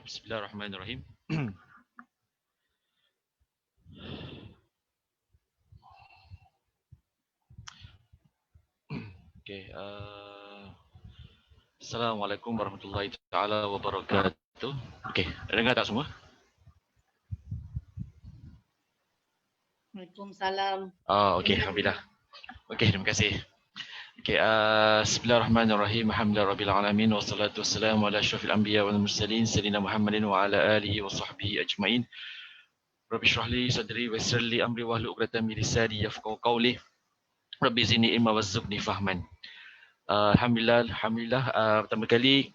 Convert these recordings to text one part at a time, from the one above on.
Bismillahirrahmanirrahim. Okey, Assalamualaikum warahmatullahi taala wabarakatuh. Okey, dengar tak semua? Waalaikumsalam. Okey, alhamdulillah. Okey, terima kasih. Okey, Bismillahirrahmanirrahim. Alhamdulillahirabbil alamin wassalatu wassalamu ala asyrafil anbiya wal mursalin sayyidina Muhammadin wa ala alihi wa sahbihi ajmain. Rabbi shrah li sadri wa yassir li amri wahlul 'uqdatam min lisani yafqahu qawli. Rabbi zidni ilma warzuqni fahman. Alhamdulillah, pertama kali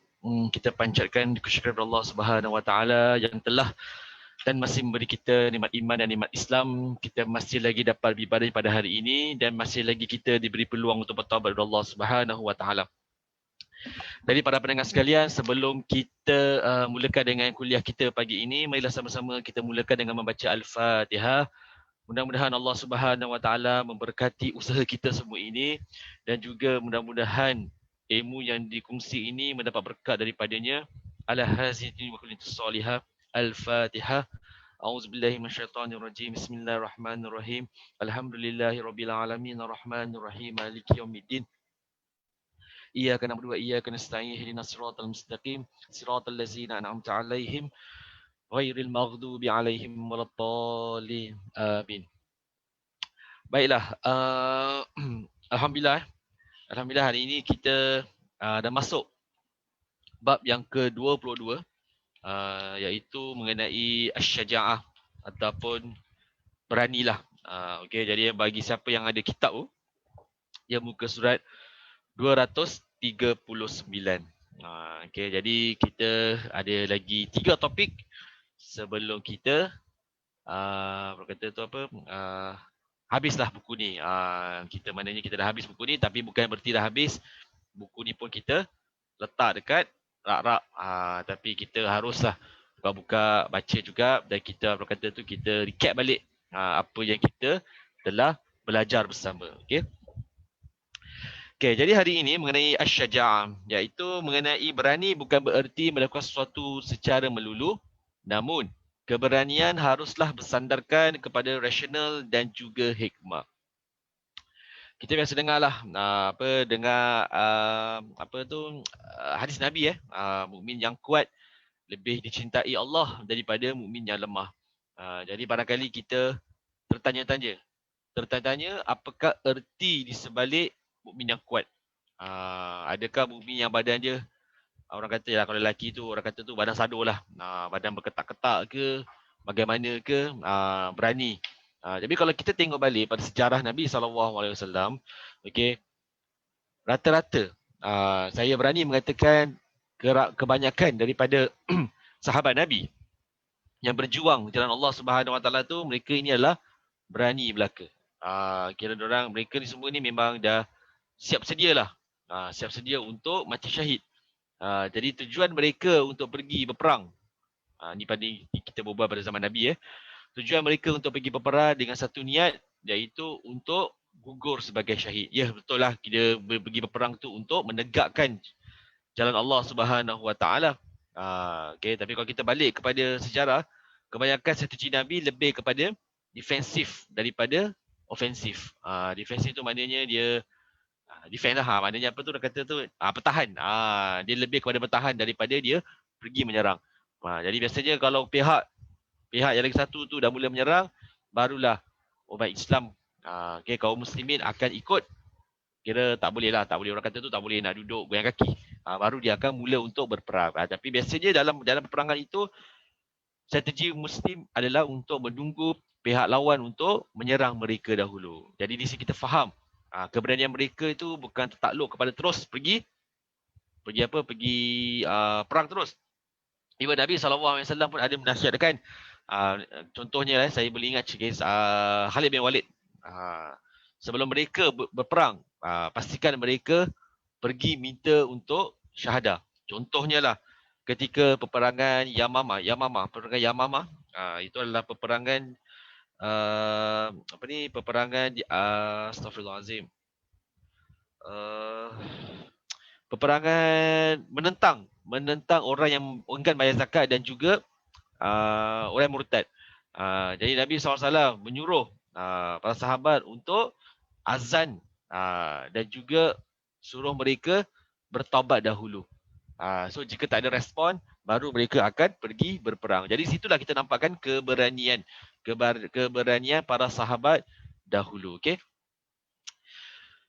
kita panjatkan kesyukuran Allah Subhanahu Wa Taala yang telah dan masih memberi kita nikmat iman dan nikmat Islam. Kita masih lagi dapat beribadah pada hari ini dan masih lagi kita diberi peluang untuk bertaubat kepada Allah Subhanahu Wa Taala. Jadi para pendengar sekalian, sebelum kita mulakan dengan kuliah kita pagi ini, marilah sama-sama kita mulakan dengan membaca Al-Fatihah. Mudah-mudahan Allah Subhanahu Wa Taala memberkati usaha kita semua ini dan juga mudah-mudahan ilmu yang dikongsi ini mendapat berkat daripadanya. Ala hazihi wa kullitus salihah. Al-Fatihah. A'udzubillahi minasyaitonirrajim. Bismillahirrahmanirrahim. Alhamdulillahirabbil alamin arrahmanirrahim maliki yaumiddin. Iyyaka na'budu wa iyyaka nasta'in ihdinas siratal mustaqim siratal ladzina an'amta 'alaihim ghairil maghdubi 'alaihim waladdallin. Amin. Baiklah, Alhamdulillah hari ini kita dah masuk bab yang ke-22, iaitu mengenai asy-syaja'ah ataupun beranilah. Okey, jadi bagi siapa yang ada kitab tu, dia muka surat 239. Okey, jadi kita ada lagi 3 topik sebelum kita berkata tu apa? Habislah buku ni. Kita maknanya kita dah habis buku ni, tapi bukan berarti dah habis. Buku ni pun kita letak dekat rak-rak. Tapi kita haruslah buka-buka, baca juga, dan kita berkata tu kita recap balik apa yang kita telah belajar bersama. Okey. Okey, jadi hari ini mengenai asy-syaja'ah, iaitu mengenai berani bukan bererti melakukan sesuatu secara melulu, namun keberanian haruslah bersandarkan kepada rasional dan juga hikmah. Kita biasa dengarlah hadis Nabi mukmin yang kuat lebih dicintai Allah daripada mukmin yang lemah. Jadi barangkali kita tertanya-tanya apakah erti di sebalik mukmin yang kuat? Adakah mukmin yang badan dia, orang kata lah, kalau lelaki tu orang kata tu badan sadur lah, badan berketak-ketak ke, bagaimana ke, berani. Jadi kalau kita tengok balik pada sejarah Nabi SAW, okey, rata-rata saya berani mengatakan kebanyakan daripada sahabat Nabi yang berjuang di jalan Allah Subhanahu Wa Taala tu, mereka ini adalah berani belaka. Kira orang mereka ni semua ni memang dah siap sedia untuk mati syahid. Jadi tujuan mereka untuk pergi berperang, ni pada kita berbual pada zaman Nabi tujuan mereka untuk pergi berperang dengan satu niat, iaitu untuk gugur sebagai syahid. Ya, betul lah, kita pergi berperang tu untuk menegakkan jalan Allah Subhanahu Wa Taala. Okay, tapi kalau kita balik kepada sejarah, kebanyakan strategi Nabi lebih kepada defensif daripada ofensif. Defensif tu maknanya dia defend lah, maknanya apa tu, dia kata tu bertahan. Dia lebih kepada bertahan daripada dia pergi menyerang. Jadi biasanya kalau pihak yang lagi satu tu dah mula menyerang, barulah umat Islam, kaum muslimin akan ikut. Kira tak boleh, orang kata tu tak boleh nak duduk goyang kaki. Baru dia akan mula untuk berperang. Tapi biasanya dalam peperangan itu, strategi muslim adalah untuk menunggu pihak lawan untuk menyerang mereka dahulu. Jadi di sini kita faham keberanian mereka itu bukan tertakluk kepada terus pergi perang terus. Ibn Nabi SAW pun ada menasihatkan. Contohnya saya boleh ingat Khalid bin Walid. Sebelum mereka berperang, pastikan mereka pergi minta untuk syahadah. Contohnya lah ketika peperangan Yamamah, itu adalah peperangan astagfirullahalazim. Peperangan menentang menentang orang yang enggan bayar zakat dan juga orang yang murtad. Jadi Nabi SAW menyuruh para sahabat untuk azan dan juga suruh mereka bertaubat dahulu. So jika tak ada respon, baru mereka akan pergi berperang. Jadi situlah kita nampakkan keberanian para sahabat dahulu. Okay?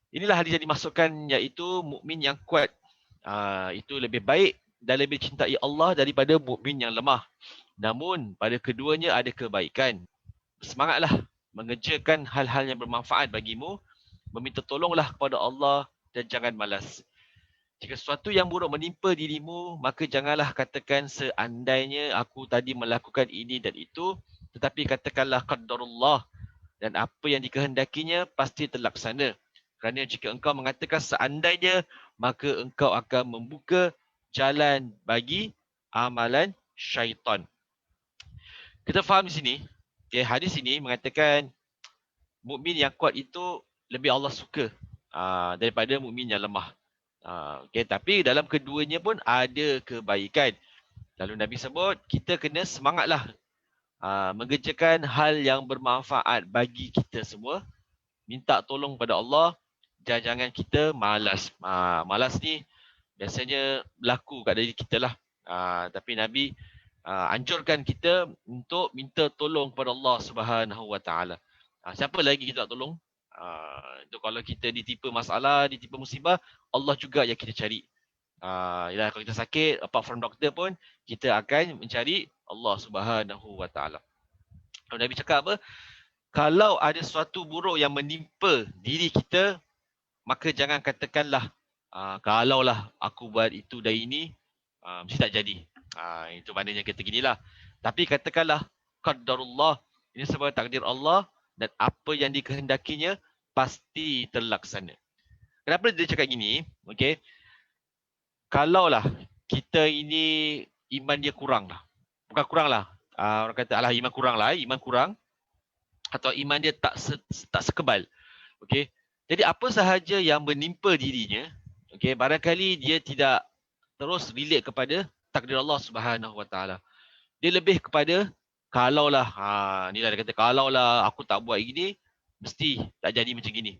Inilah hadis yang dimasukkan, iaitu mukmin yang kuat. Itu lebih baik dan lebih cintai Allah daripada mukmin yang lemah. Namun pada keduanya ada kebaikan. Semangatlah mengerjakan hal-hal yang bermanfaat bagimu, meminta tolonglah kepada Allah dan jangan malas. Jika sesuatu yang buruk menimpa dirimu, maka janganlah katakan seandainya aku tadi melakukan ini dan itu, tetapi katakanlah qadarullah, dan apa yang dikehendakinya pasti terlaksana. Kerana jika engkau mengatakan seandainya, maka engkau akan membuka jalan bagi amalan syaitan. Kita faham di sini, hadis ini mengatakan mukmin yang kuat itu lebih Allah suka daripada mukmin yang lemah. Tapi dalam keduanya pun ada kebaikan. Lalu Nabi sebut kita kena semangatlah mengerjakan hal yang bermanfaat bagi kita semua. Minta tolong pada Allah dan jangan kita malas. Malas ni biasanya berlaku kat diri kita lah. Tapi Nabi anjurkan kita untuk minta tolong kepada Allah Subhanahu Wa Taala. Siapa lagi kita nak tolong? Itu kalau kita ditipu masalah, ditipu musibah, Allah juga yang kita cari. Kalau kita sakit, apart from doktor pun, kita akan mencari Allah Subhanahu Wa Taala. Nabi cakap apa? Kalau ada sesuatu buruk yang menimpa diri kita, maka jangan katakanlah kalaulah aku buat itu dan ini, mesti tak jadi. Itu maknanya kata ginilah. Tapi katakanlah qadarullah, ini sebagai takdir Allah dan apa yang dikehendakinya pasti terlaksana. Kenapa dia cakap gini? Okay. Kalaulah kita ini iman dia kurang lah. Bukan kurang lah. Orang kata alah iman kurang lah. Iman kurang. Atau iman dia tak sekebal. Okay. Jadi apa sahaja yang menimpa dirinya, okay, barangkali dia tidak terus relate kepada takdir Allah Subhanahu Wa Taala. Dia lebih kepada kalaulah, inilah dia kata kalaulah aku tak buat gini, mesti tak jadi macam gini.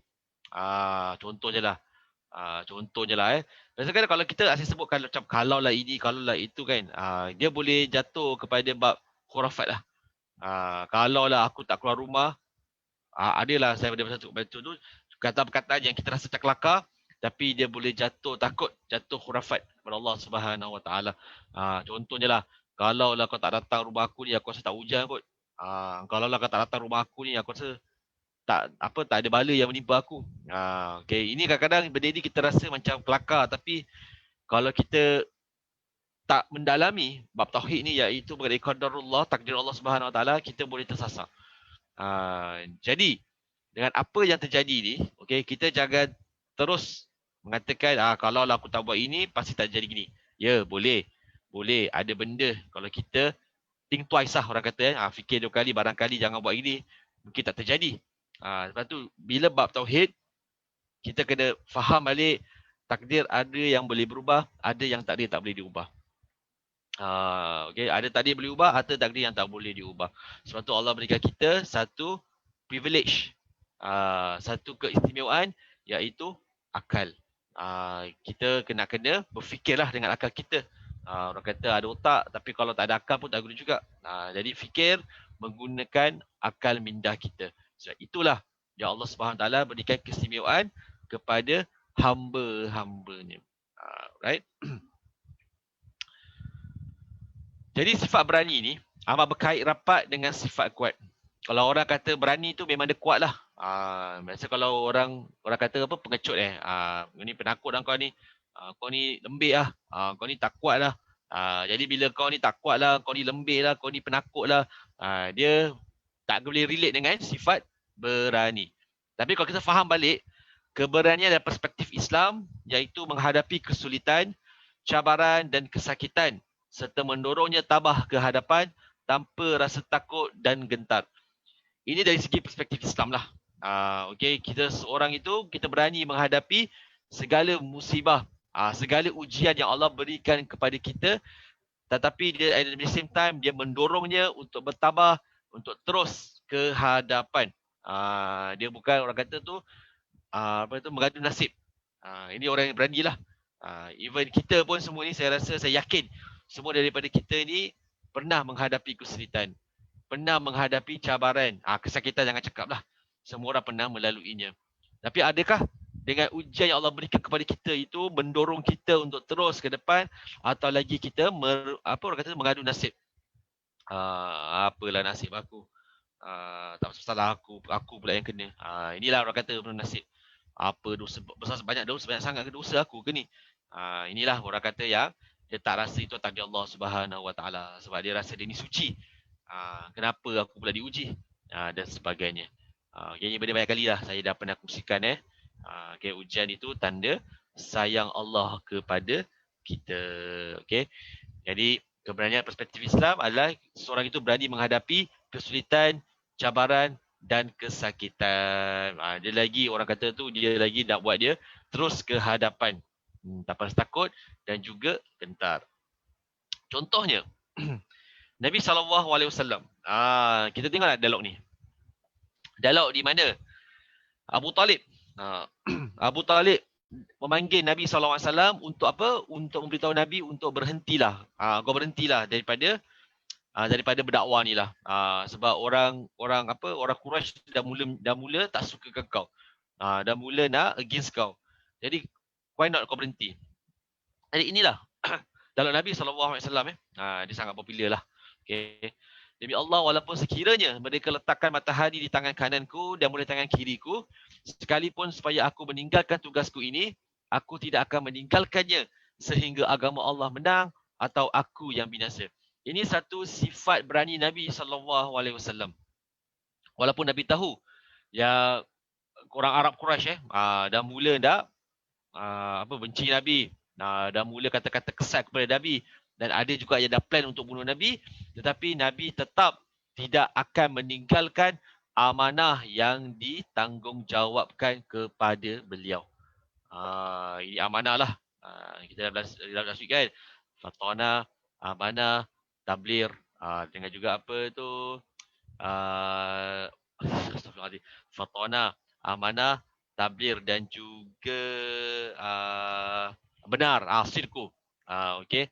Contoh je lah. Biasanya kalau kita asyik sebut macam kalaulah ini, kalaulah itu kan, dia boleh jatuh kepada bab khurafat lah. Kalaulah aku tak keluar rumah, adalah saya pada satu tu kata-perkataan yang kita rasa tak kelakar, tapi dia boleh takut jatuh khurafat kepada Allah Subhanahu Wa Taala. Contohnya lah, kalaulah kau tak datang rumah aku ni, aku rasa tak hujan kot. Kalaulah kau tak datang rumah aku ni, aku rasa tak ada bala yang menimpa aku. Okay. Ini kadang-kadang benda ni kita rasa macam kelakar, tapi kalau kita tak mendalami bab tauhid ni, iaitu mengenai qadarullah, takdir Allah Subhanahu Wa Taala, kita boleh tersasar. Jadi dengan apa yang terjadi ni, okay, kita jangan terus mengatakan kalaulah aku tak buat ini pasti tak jadi gini. Ya, boleh ada benda kalau kita think twice lah, orang kata fikir 2 kali, barangkali jangan buat ini, mungkin tak terjadi. Sebab tu bila bab tauhid, kita kena faham balik takdir ada yang boleh berubah, ada yang takdir tak boleh diubah. Okay, ada takdir boleh ubah, ada takdir yang tak boleh diubah. Sebab tu Allah berikan kita satu privilege, satu keistimewaan, iaitu akal. Kita kena berfikirlah dengan akal kita. Orang kata ada otak, tapi kalau tak ada akal pun tak guna juga. Jadi fikir menggunakan akal minda kita. Sebab itulah yang Allah Subhanahu Taala berikan keistimewaan kepada hamba-hambanya. Right? Jadi sifat berani ni amat berkait rapat dengan sifat kuat. Kalau orang kata berani tu memang dia kuat lah. Biasa kalau orang kata apa, pengecut ni penakut lah kau ni. Kau ni lembik lah. Kau ni tak kuat lah. Jadi bila kau ni tak kuat lah, kau ni lembik lah, kau ni penakut lah. Dia tak boleh relate dengan sifat berani. Tapi kalau kita faham balik, keberanian dari perspektif Islam, iaitu menghadapi kesulitan, cabaran dan kesakitan, serta mendorongnya tabah ke hadapan tanpa rasa takut dan gentar. Ini dari segi perspektif Islam lah. Okay, kita seorang itu, kita berani menghadapi segala musibah Segala ujian yang Allah berikan kepada kita, tetapi dia at the same time dia mendorongnya untuk bertabah, untuk terus ke hadapan. Dia bukan orang kata tu mengadu nasib. Ini orang yang beranilah. Even kita pun semua ni saya rasa, saya yakin semua daripada kita ni pernah menghadapi kesulitan, pernah menghadapi cabaran. Kesakitan jangan cakap lah. Semua orang pernah melaluinya. Tapi adakah dengan ujian yang Allah berikan kepada kita itu mendorong kita untuk terus ke depan, atau lagi kita orang kata mengadu nasib? Apalah nasib aku. Tak salah aku pula yang kena. Inilah orang kata nasib. Apa dosa besar, banyak sangat ke dosa aku ke ni? Inilah orang kata yang dia tak rasa itu takdir Allah Subhanahu Wa Taala, sebab dia rasa dia ni suci. Kenapa aku pula diuji? Dan sebagainya. Ini benda banyak kali lah saya dah pernah kongsikan. Okay, ujian itu tanda sayang Allah kepada kita. Okay. Jadi keberanian perspektif Islam adalah seorang itu berani menghadapi kesulitan, cabaran dan kesakitan. Dia lagi orang kata tu, dia lagi nak buat dia terus ke hadapan, tak rasa takut dan juga gentar. Contohnya Nabi SAW. Kita tengoklah dialog ni. Dialog di mana Abu Talib Abu Talib memanggil Nabi SAW untuk apa? Untuk memberitahu Nabi untuk berhentilah. Kau berhentilah daripada berdakwah ni lah. Sebab orang Quraisy dah mula tak suka ke kau. Dah mula nak against kau. Jadi why not kau berhenti? Jadi inilah dalam Nabi SAW dia sangat popular lah. Okay. Demi Allah, walaupun sekiranya mereka letakkan matahari di tangan kananku dan mulai tangan kiriku, sekalipun supaya aku meninggalkan tugasku ini, aku tidak akan meninggalkannya sehingga agama Allah menang atau aku yang binasa. Ini satu sifat berani Nabi SAW. Walaupun Nabi tahu ya orang Arab Quraisy dah mula benci Nabi, dah mula kata-kata kesat kepada Nabi, dan ada juga yang dah plan untuk bunuh Nabi, tetapi Nabi tetap tidak akan meninggalkan amanah yang ditanggungjawabkan kepada beliau. Ini amanah lah. Kita dah kan. Fatana, amanah, tablir, dengan juga apa tu, fatana, amanah, tablir dan juga benar, sidku. Okey.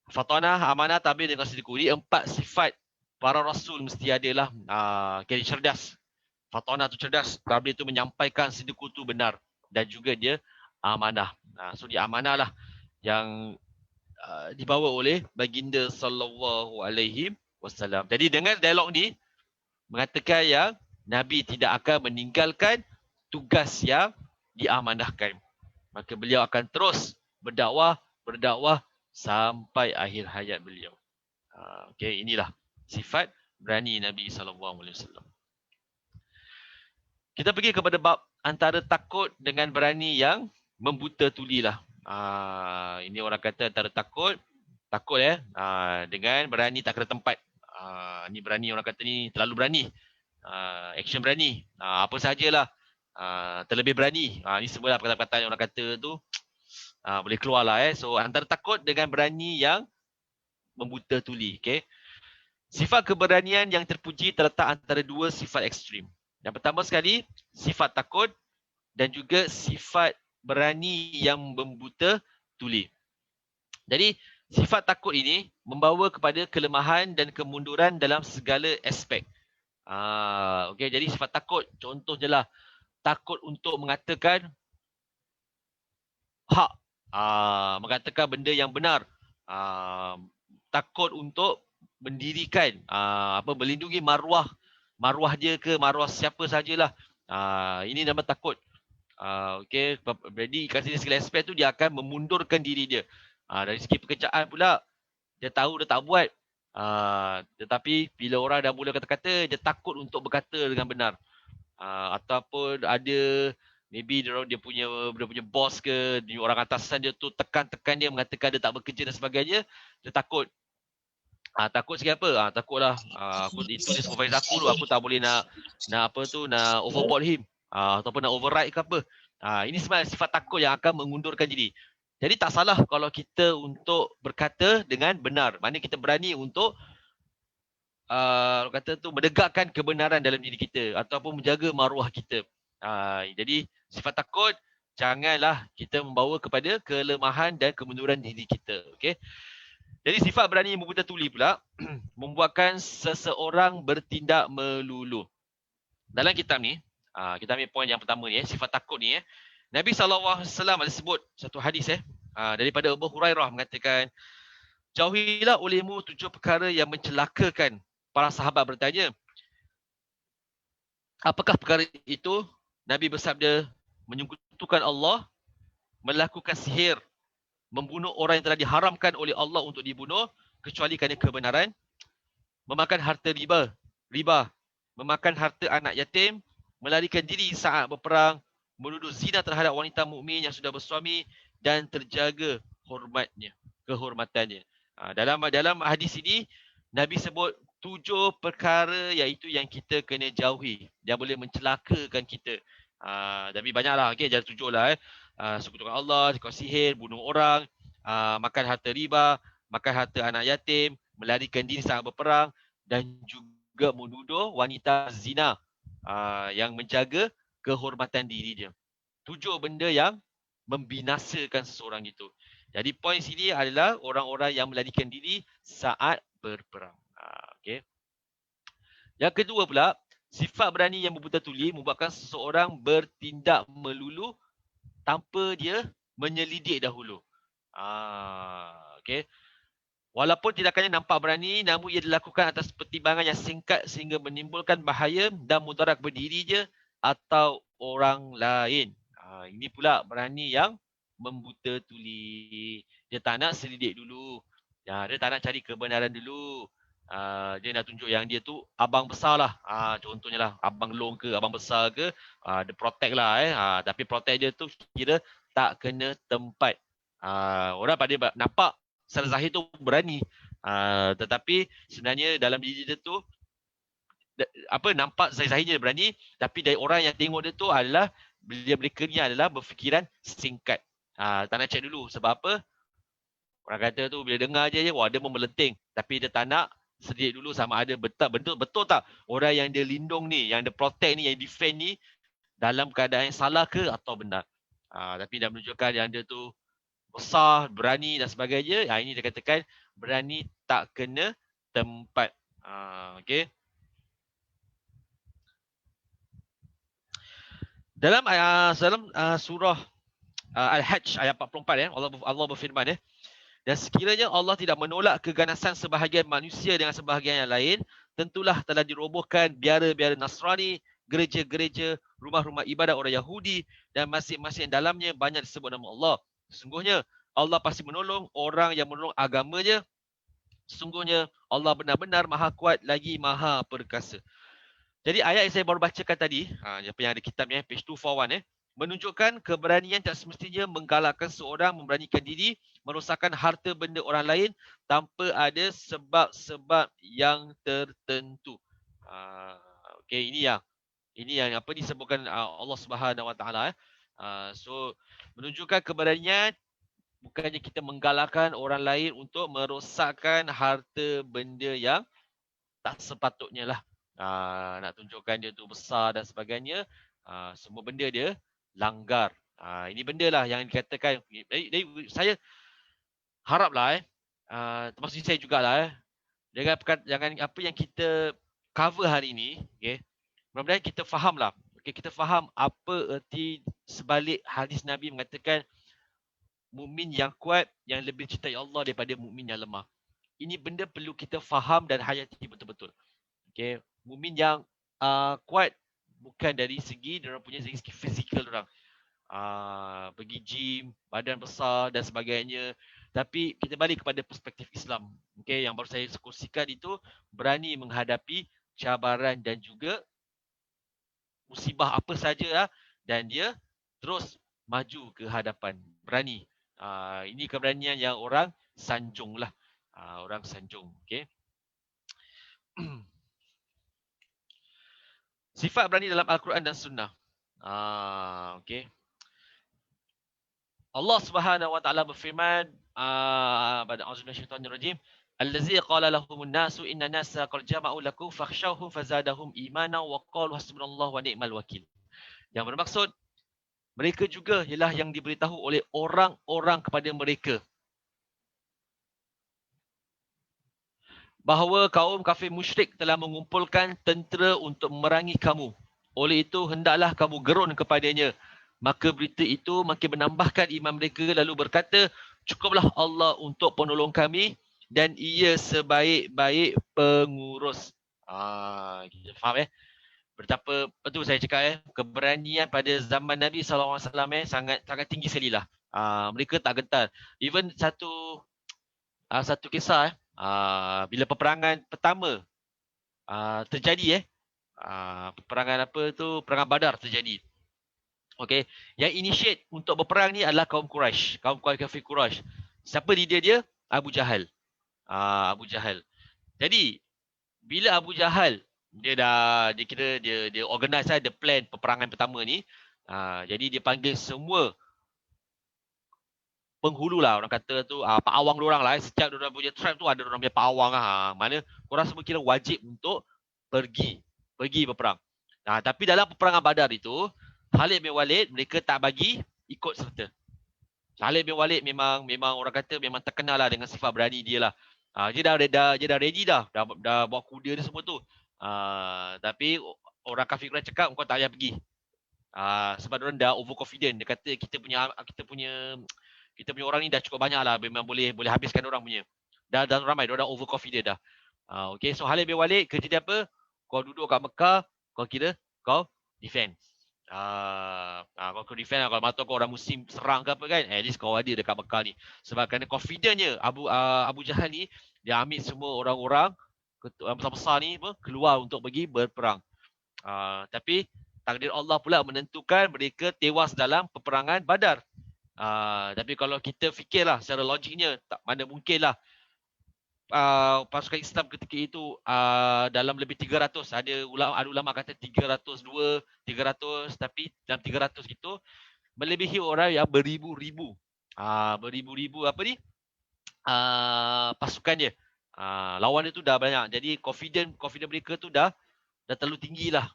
Fatana, amanah, tabligh dengan sidku. Ini 4 sifat para rasul mesti adalah cerdas. Fatana tu cerdas, tabligh tu menyampaikan, sidku tu benar, dan juga dia amanah. So dia amanah lah yang dibawa oleh baginda sallallahu alaihi wasallam. Jadi dengan dialog ni mengatakan yang Nabi tidak akan meninggalkan tugas yang diamanahkan. Maka beliau akan terus berdakwah sampai akhir hayat beliau. Okey, inilah sifat berani Nabi SAW. Kita pergi kepada bab antara takut dengan berani yang membuta tulilah. Ini orang kata antara takut dengan berani tak kena tempat. Ni berani orang kata ni terlalu berani. Action berani. Apa sajalah. Terlebih berani. Ni semualah perkataan-perkataan yang orang kata tu. Boleh keluar lah. So antara takut dengan berani yang membuta tuli. Okay? Sifat keberanian yang terpuji terletak antara 2 sifat ekstrim. Yang pertama sekali, sifat takut dan juga sifat berani yang membuta tuli. Jadi sifat takut ini membawa kepada kelemahan dan kemunduran dalam segala aspek. Okay, jadi sifat takut contohnya lah takut untuk mengatakan hak, mengatakan benda yang benar, takut untuk mendirikan melindungi maruah dia ke maruah siapa sajalah. Ini nama takut. Okay, jadi kat sini segala aspek tu dia akan memundurkan diri dia. Dari segi pekerjaan pula dia tahu dia tak buat, tetapi bila orang dah mula kata-kata, dia takut untuk berkata dengan benar. Ataupun ada maybe dia punya bos ke, orang atasan dia tu tekan dia mengatakan dia tak bekerja dan sebagainya, dia takut. Takut sikit apa? Takutlah aku itu dia supervisor aku tak boleh nak overboard him, ataupun nak override ke apa. Ini sebenarnya sifat takut yang akan mengundurkan diri. Jadi tak salah kalau kita untuk berkata dengan benar. Maknanya kita berani untuk kata tu menegakkan kebenaran dalam diri kita ataupun menjaga maruah kita. Jadi sifat takut janganlah kita membawa kepada kelemahan dan kemunduran diri kita. Okey. Jadi sifat berani membuta tuli pula membuatkan seseorang bertindak melulu. Dalam kitab ni, kita ambil poin yang pertama ni, sifat takut ni. Nabi SAW ada sebut satu hadis daripada Abu Hurairah mengatakan, jauhilah olehmu 7 perkara yang mencelakakan. Para sahabat bertanya, apakah perkara itu? Nabi bersabda, menyekutukan Allah, melakukan sihir, membunuh orang yang telah diharamkan oleh Allah untuk dibunuh, kecuali kerana kebenaran, memakan harta riba, memakan harta anak yatim, melarikan diri saat berperang, menuduh zina terhadap wanita mukmin yang sudah bersuami dan terjaga kehormatannya. Dalam hadis ini Nabi sebut 7 perkara iaitu yang kita kena jauhi, yang boleh mencelakakan kita. Tapi banyaklah, okey, jangan 7 lah. Sekutukan Allah, sihir, bunuh orang, makan harta riba, makan harta anak yatim, melarikan diri saat berperang dan juga menuduh wanita zina yang menjaga kehormatan diri dia. 7 benda yang membinasakan seseorang itu. Jadi poin sini adalah orang-orang yang melarikan diri saat berperang. Okey. Yang kedua pula, sifat berani yang berbuta tuli membuatkan seseorang bertindak melulu tanpa dia menyelidik dahulu. Okey. Walaupun tindakannya nampak berani, namun ia dilakukan atas pertimbangan yang singkat sehingga menimbulkan bahaya dan mudarat kepada diri dia atau orang lain. Ini pula berani yang membuta tuli. Dia tak nak selidik dulu. Dia tak nak cari kebenaran dulu. Dia nak tunjuk yang dia tu abang besar lah. Contohnya lah abang long ke, abang besar ke. Dia protect lah. Tapi protect dia tu kira tak kena tempat. Orang pada nampak secara zahir tu berani. Tetapi sebenarnya dalam diri dia tu nampak zahirnya berani, tapi dari orang yang tengok dia tu adalah mereka ni adalah berfikiran singkat. Tak nak check dulu sebab apa? Orang kata tu bila dengar je wah dia memelenting, tapi dia tak nak sedik dulu sama ada betul tak orang yang dia lindung ni, yang dia protect ni, yang defend ni dalam keadaan yang salah ke atau benar. Tapi dah menunjukkan yang dia tu besar, berani dan sebagainya. Ini dia katakan berani tak kena tempat. Okey. Dalam surah Al-Hajj ayat 44 Allah berfirman dan sekiranya Allah tidak menolak keganasan sebahagian manusia dengan sebahagian yang lain, tentulah telah dirobohkan biara-biara Nasrani, gereja-gereja, rumah-rumah ibadat orang Yahudi dan masing-masing dalamnya banyak disebut nama Allah. Sesungguhnya Allah pasti menolong orang yang menolong agamanya. Sesungguhnya Allah benar-benar maha kuat lagi maha perkasa. Jadi ayat yang saya baru bacakan tadi, yang ada kitabnya, page 241, menunjukkan keberanian tak semestinya menggalakkan seorang memberanikan diri, merosakkan harta benda orang lain tanpa ada sebab-sebab yang tertentu. Okey, ini yang apa disebutkan Allah Subhanahu Wa Taala. So menunjukkan keberanian bukannya kita menggalakkan orang lain untuk merosakkan harta benda yang tak sepatutnya lah. Nak tunjukkan dia tu besar dan sebagainya. Semua benda dia langgar. Ini benda lah yang dikatakan. Jadi saya haraplah termasuk saya jugalah jangan apa yang kita cover hari ini, okay, mudah-mudahan kita faham lah. Okay, kita faham apa erti sebalik hadis Nabi mengatakan mukmin yang kuat yang lebih cintai Allah daripada mukmin yang lemah. Ini benda perlu kita faham dan hayati betul-betul. Okay, mukmin yang kuat bukan dari segi dia punya segi fizikal orang. Pergi gym, badan besar dan sebagainya. Tapi kita balik kepada perspektif Islam. Okay, yang baru saya kongsikan itu berani menghadapi cabaran dan juga musibah apa saja dan dia terus maju ke hadapan. Berani. Ini keberanian yang orang sanjung lah. Orang sanjung. Okay. Sifat berani dalam Al-Quran dan Sunnah. Okay. Allah Subhanahu wa taala berfirman pada auzubillahi minasyaitonir rajim, allazi qala lahumun nasu inna nasa qad jama'u lakum fakhshawhum fazadahum imana wa qalu hasbunallahu wa ni'mal wakil. Yang bermaksud mereka juga ialah yang diberitahu oleh orang-orang kepada mereka bahawa kaum kafir musyrik telah mengumpulkan tentera untuk memerangi kamu. Oleh itu hendaklah kamu gerun kepadanya. Maka berita itu makin menambahkan iman mereka lalu berkata, cukuplah Allah untuk penolong kami dan ia sebaik-baik pengurus. Kita faham betapa betul saya cakap keberanian pada zaman Nabi SAW sangat sangat tinggi sekali lah. Mereka tak gentar. Even satu kisah bila peperangan pertama terjadi peperangan apa tu, peperangan Badar terjadi. Okey, yang initiate untuk berperang ni adalah kaum Quraisy, kaum kafir Quraisy. Siapa leader dia? Abu Jahal. Abu Jahal. Jadi bila Abu Jahal dia kira dia organize dia plan peperangan pertama ni, jadi dia panggil semua penghulu lah, orang kata tu pak awang diorang lah. Setiap diorang punya tribe tu ada diorang punya pak awang lah. Mana korang semua kira wajib untuk pergi berperang. Tapi dalam peperangan Badar itu, Khalid bin Walid mereka tak bagi ikut serta. Khalid bin Walid memang orang kata memang terkenal lah dengan sifat berani dia lah. Dia dah ready dah bawa kuda dia semua tu. Tapi orang kafir Quraisy cakap kau tak payah pergi. Sebab orang dah overconfident. Dia kata kita punya orang ni dah cukup banyak lah, memang boleh habiskan orang punya. Dah ramai, dia dah overconfident dah. Okay, so Khalid bin Walid kerja dia apa? Kau duduk kat Mekah, kau kira kau defend. Kau defend lah. Kalau mata kau orang muslim serang ke apa kan, at least kau ada dekat Mekah ni. Sebab kerana confidentnya Abu Jahal ni, dia ambil semua orang-orang besar-besar ni keluar untuk pergi berperang. Tapi takdir Allah pula menentukan mereka tewas dalam peperangan Badar. Tapi kalau kita fikirlah secara logiknya, tak mana mungkin lah pasukan Islam ketika itu dalam lebih 300. Ada ulama kata 302, 300, tapi dalam 300 itu melebihi orang yang beribu-ribu. Beribu-ribu apa ni? Pasukan dia. Lawan dia tu dah banyak. Jadi confident mereka tu dah terlalu tinggi lah.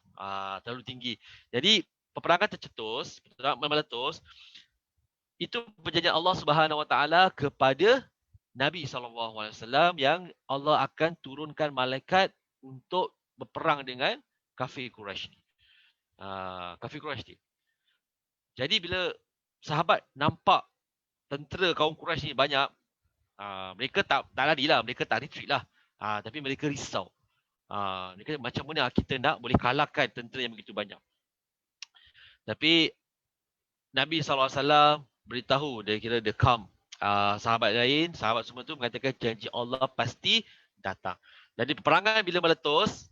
Terlalu tinggi. Jadi peperangan tercetus, meletus. Itu perjanjian Allah Subhanahu Wa Taala kepada Nabi SAW yang Allah akan turunkan malaikat untuk berperang dengan kafir Quraisy ni. Kafir Quraisy ni. Jadi bila sahabat nampak tentera kaum Quraisy ni banyak, mereka tak larilah, mereka tak retreat lah. Tapi mereka risau. Mereka macam mana kita nak boleh kalahkan tentera yang begitu banyak. Tapi Nabi SAW beritahu, dia kira dia calm sahabat lain, sahabat semua tu mengatakan janji Allah pasti datang. Jadi peperangan bila meletus,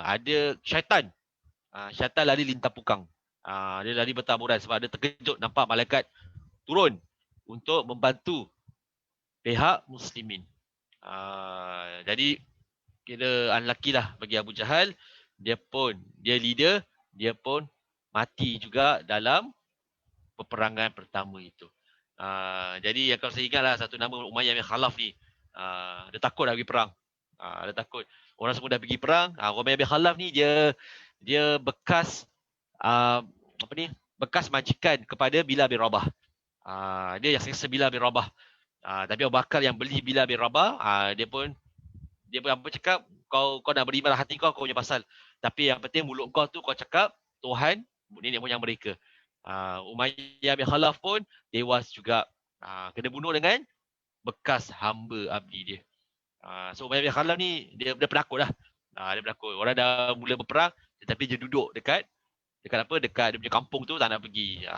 ada syaitan. Syaitan lari lintah pukang. Dia lari bertaburan sebab dia terkejut nampak malaikat turun untuk membantu pihak muslimin. Jadi kira unlucky lah bagi Abu Jahal. Dia leader, dia pun mati juga dalam peperangan pertama itu. Jadi kalau saya ingatlah satu nama Umayyah bin Khalaf ni, dia takut nak pergi perang. Dia takut. Orang semua dah pergi perang. Umayyah bin Khalaf ni dia bekas bekas majikan kepada Bilal bin Rabah. Dia yang seksa Bilal bin Rabah. Tapi Abu Bakar yang beli Bilal bin Rabah, dia pun apa cakap, kau nak beriman hati kau punya pasal. Tapi yang penting mulut kau tu kau cakap Tuhan nenek moyang mereka. Umayyah bin Khalaf pun tewas juga, kena bunuh dengan bekas hamba abdi dia. So Umayyah bin Khalaf ni dia penakut lah. Dia penakut. Orang dah mula berperang tetapi dia duduk dekat dia punya kampung tu, tak nak pergi.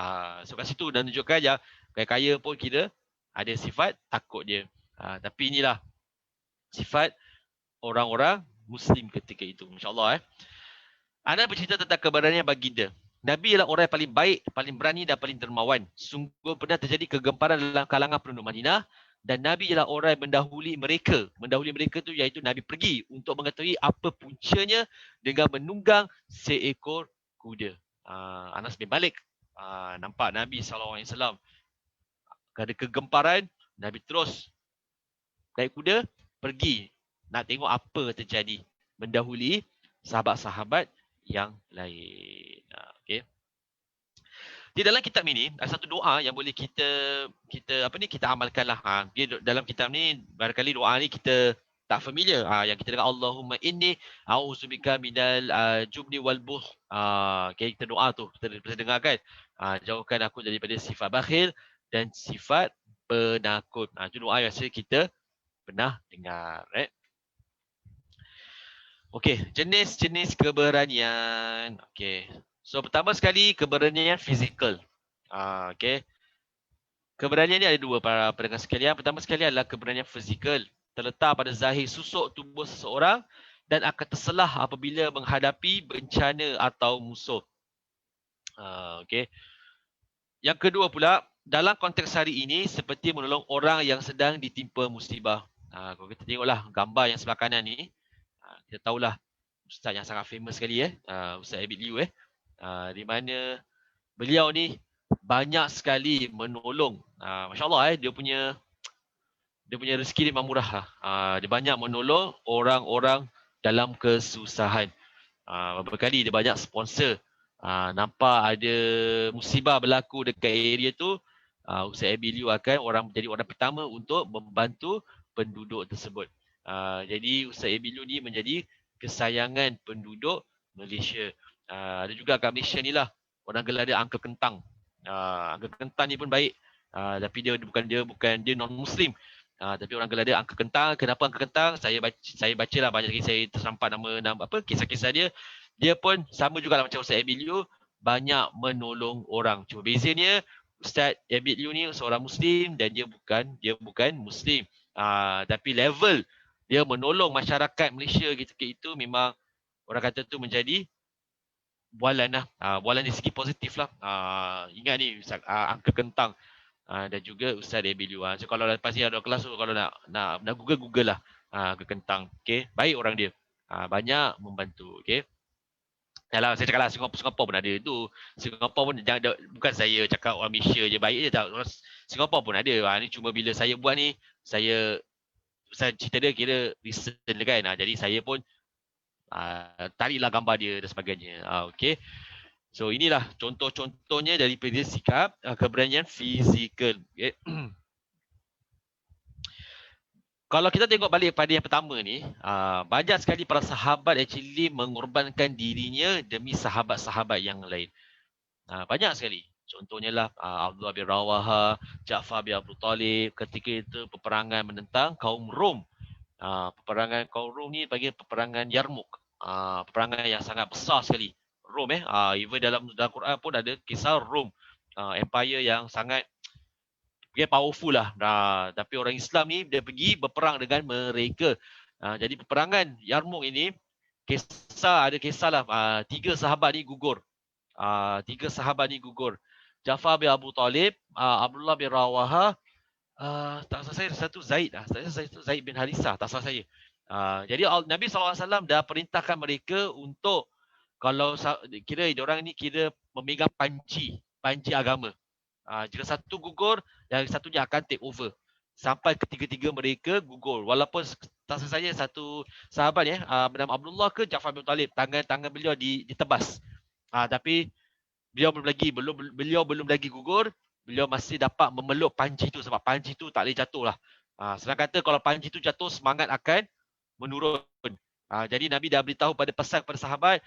So kat situ dah tunjukkan yang kaya-kaya pun kira ada sifat takut dia. Tapi inilah sifat orang-orang Muslim ketika itu. InsyaAllah. Anda bercerita tentang keberanian baginda. Nabi adalah orang yang paling baik, paling berani dan paling dermawan. Sungguh pernah terjadi kegemparan dalam kalangan penduduk Madinah dan Nabi adalah orang yang mendahului mereka. Mendahului mereka tu iaitu Nabi pergi untuk mengetahui apa puncanya dengan menunggang seekor kuda. Anas bin Malik nampak Nabi SAW Ada kegemparan, Nabi terus naik kuda, pergi nak tengok apa terjadi. Mendahului sahabat-sahabat yang lain. Okay. Di dalam kitab ini ada satu doa yang boleh kita amalkanlah. Dia dalam kitab ni barangkali doa ni kita tak familiar. Yang kita dengar Allahumma inni a'udzubika minal jubni wal bukh. Okay, kita doa tu kita pernah dengar kan. Jauhkan aku daripada sifat bakhil dan sifat penakut. Itu doa yang rasa kita pernah dengar. Right? Okey, jenis-jenis keberanian. Okey. So pertama sekali keberanian fizikal. Okey. Keberanian ni ada dua para pendengar sekalian. Pertama sekali adalah keberanian fizikal. Terletak pada zahir susuk tubuh seseorang dan akan terselah apabila menghadapi bencana atau musuh. Okey. Yang kedua pula, dalam konteks hari ini seperti menolong orang yang sedang ditimpa musibah. Kalau kita tengoklah gambar yang sebelah kanan ni, kita tahulah ustaz yang sangat famous sekali Ustaz Abid Liu di mana beliau ni banyak sekali menolong. Masya-Allah dia punya rezeki dia memang murah lah. Dia banyak menolong orang-orang dalam kesusahan. Beberapa kali dia banyak sponsor. Nampak ada musibah berlaku dekat area tu, Ustaz Abid Liu akan menjadi orang pertama untuk membantu penduduk tersebut. Jadi Ustaz Abid Liu ni menjadi kesayangan penduduk Malaysia. Ada juga kat Malaysia ni lah orang gelar dia Uncle Kentang. Uncle Kentang ni pun baik. Tapi dia bukan non-Muslim. Tapi orang gelar dia Uncle Kentang. Kenapa Uncle Kentang? Saya baca lah banyak lagi, saya tersampak nama kisah-kisah dia. Dia pun sama juga lah macam Ustaz Abid Liu, banyak menolong orang. Cuma bezanya Ustaz Abid Liu ni seorang Muslim dan dia bukan Muslim. Tapi level dia menolong masyarakat Malaysia ketika itu memang orang kata tu menjadi bualan lah. Bualan di segi positif lah. Ingat ni Uncle Kentang dan juga Ustaz Abid Liu. So kalau lepas ni ada kelas tu, kalau nak Google lah Uncle Kentang. Okay, baik orang dia. Banyak membantu. Okay. Yalah, saya cakap lah Singapura pun ada tu. Singapura pun bukan saya cakap orang Malaysia je baik je tak. Singapura pun ada. Ni cuma bila saya buat ni, saya cerita dia kira recent kan. Jadi saya pun tariklah gambar dia dan sebagainya. Okay. So inilah contoh-contohnya daripada sikap keberanian fizikal. Okay. Kalau kita tengok balik pada yang pertama ni, banyak sekali para sahabat actually mengorbankan dirinya demi sahabat-sahabat yang lain. Banyak sekali. Contohnya lah Abdullah bin Rawaha, Ja'far bin Abu Talib ketika itu peperangan menentang kaum Rom. Peperangan kaum Rom ni bagi peperangan Yarmouk. Peperangan yang sangat besar sekali. Rom even dalam Quran pun ada kisah Rom. Empire yang sangat powerful lah. Tapi orang Islam ni dia pergi berperang dengan mereka. Jadi peperangan Yarmouk ini ada kisah lah 3 sahabat ni gugur. 3 sahabat ni gugur. Ja'far bin Abu Talib, Abdullah bin Rawaha, tak salah saya satu Zaid Zaid bin Harithah, tak salah saya. Jadi Nabi SAW dah perintahkan mereka untuk kalau kira diorang ni kira memegang panci agama. Jika satu gugur, yang satunya akan take over. Sampai ketiga-tiga mereka gugur. Walaupun tak salah saya satu sahabat bernama Abdullah ke Ja'far bin Talib, tangan beliau ditebas. Tapi beliau belum lagi gugur, beliau masih dapat memeluk panci tu sebab panci tu tak boleh jatuh lah. Senang kata kalau panci tu jatuh, semangat akan menurun. Jadi Nabi dah beritahu pesan kepada sahabat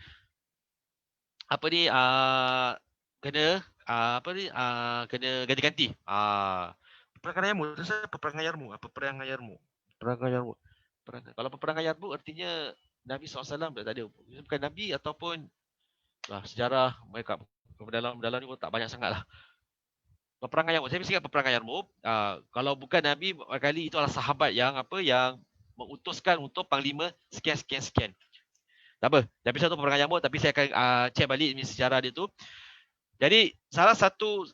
kena ganti-ganti. Peperangan Yarmouk. Kalau peperangan Yarmouk artinya Nabi SAW tak ada. Bukan Nabi ataupun sejarah mereka dalam ni pun tak banyak sangat lah. Peperangan Yarmouk. Saya mesti ingat peperangan Yarmouk. Kalau bukan Nabi, kali itu adalah sahabat yang mengutuskan untuk panglima sekian. Tak apa. Tapi satu peperangan Yarmouk, tapi saya akan cek balik sejarah dia tu. Jadi salah satu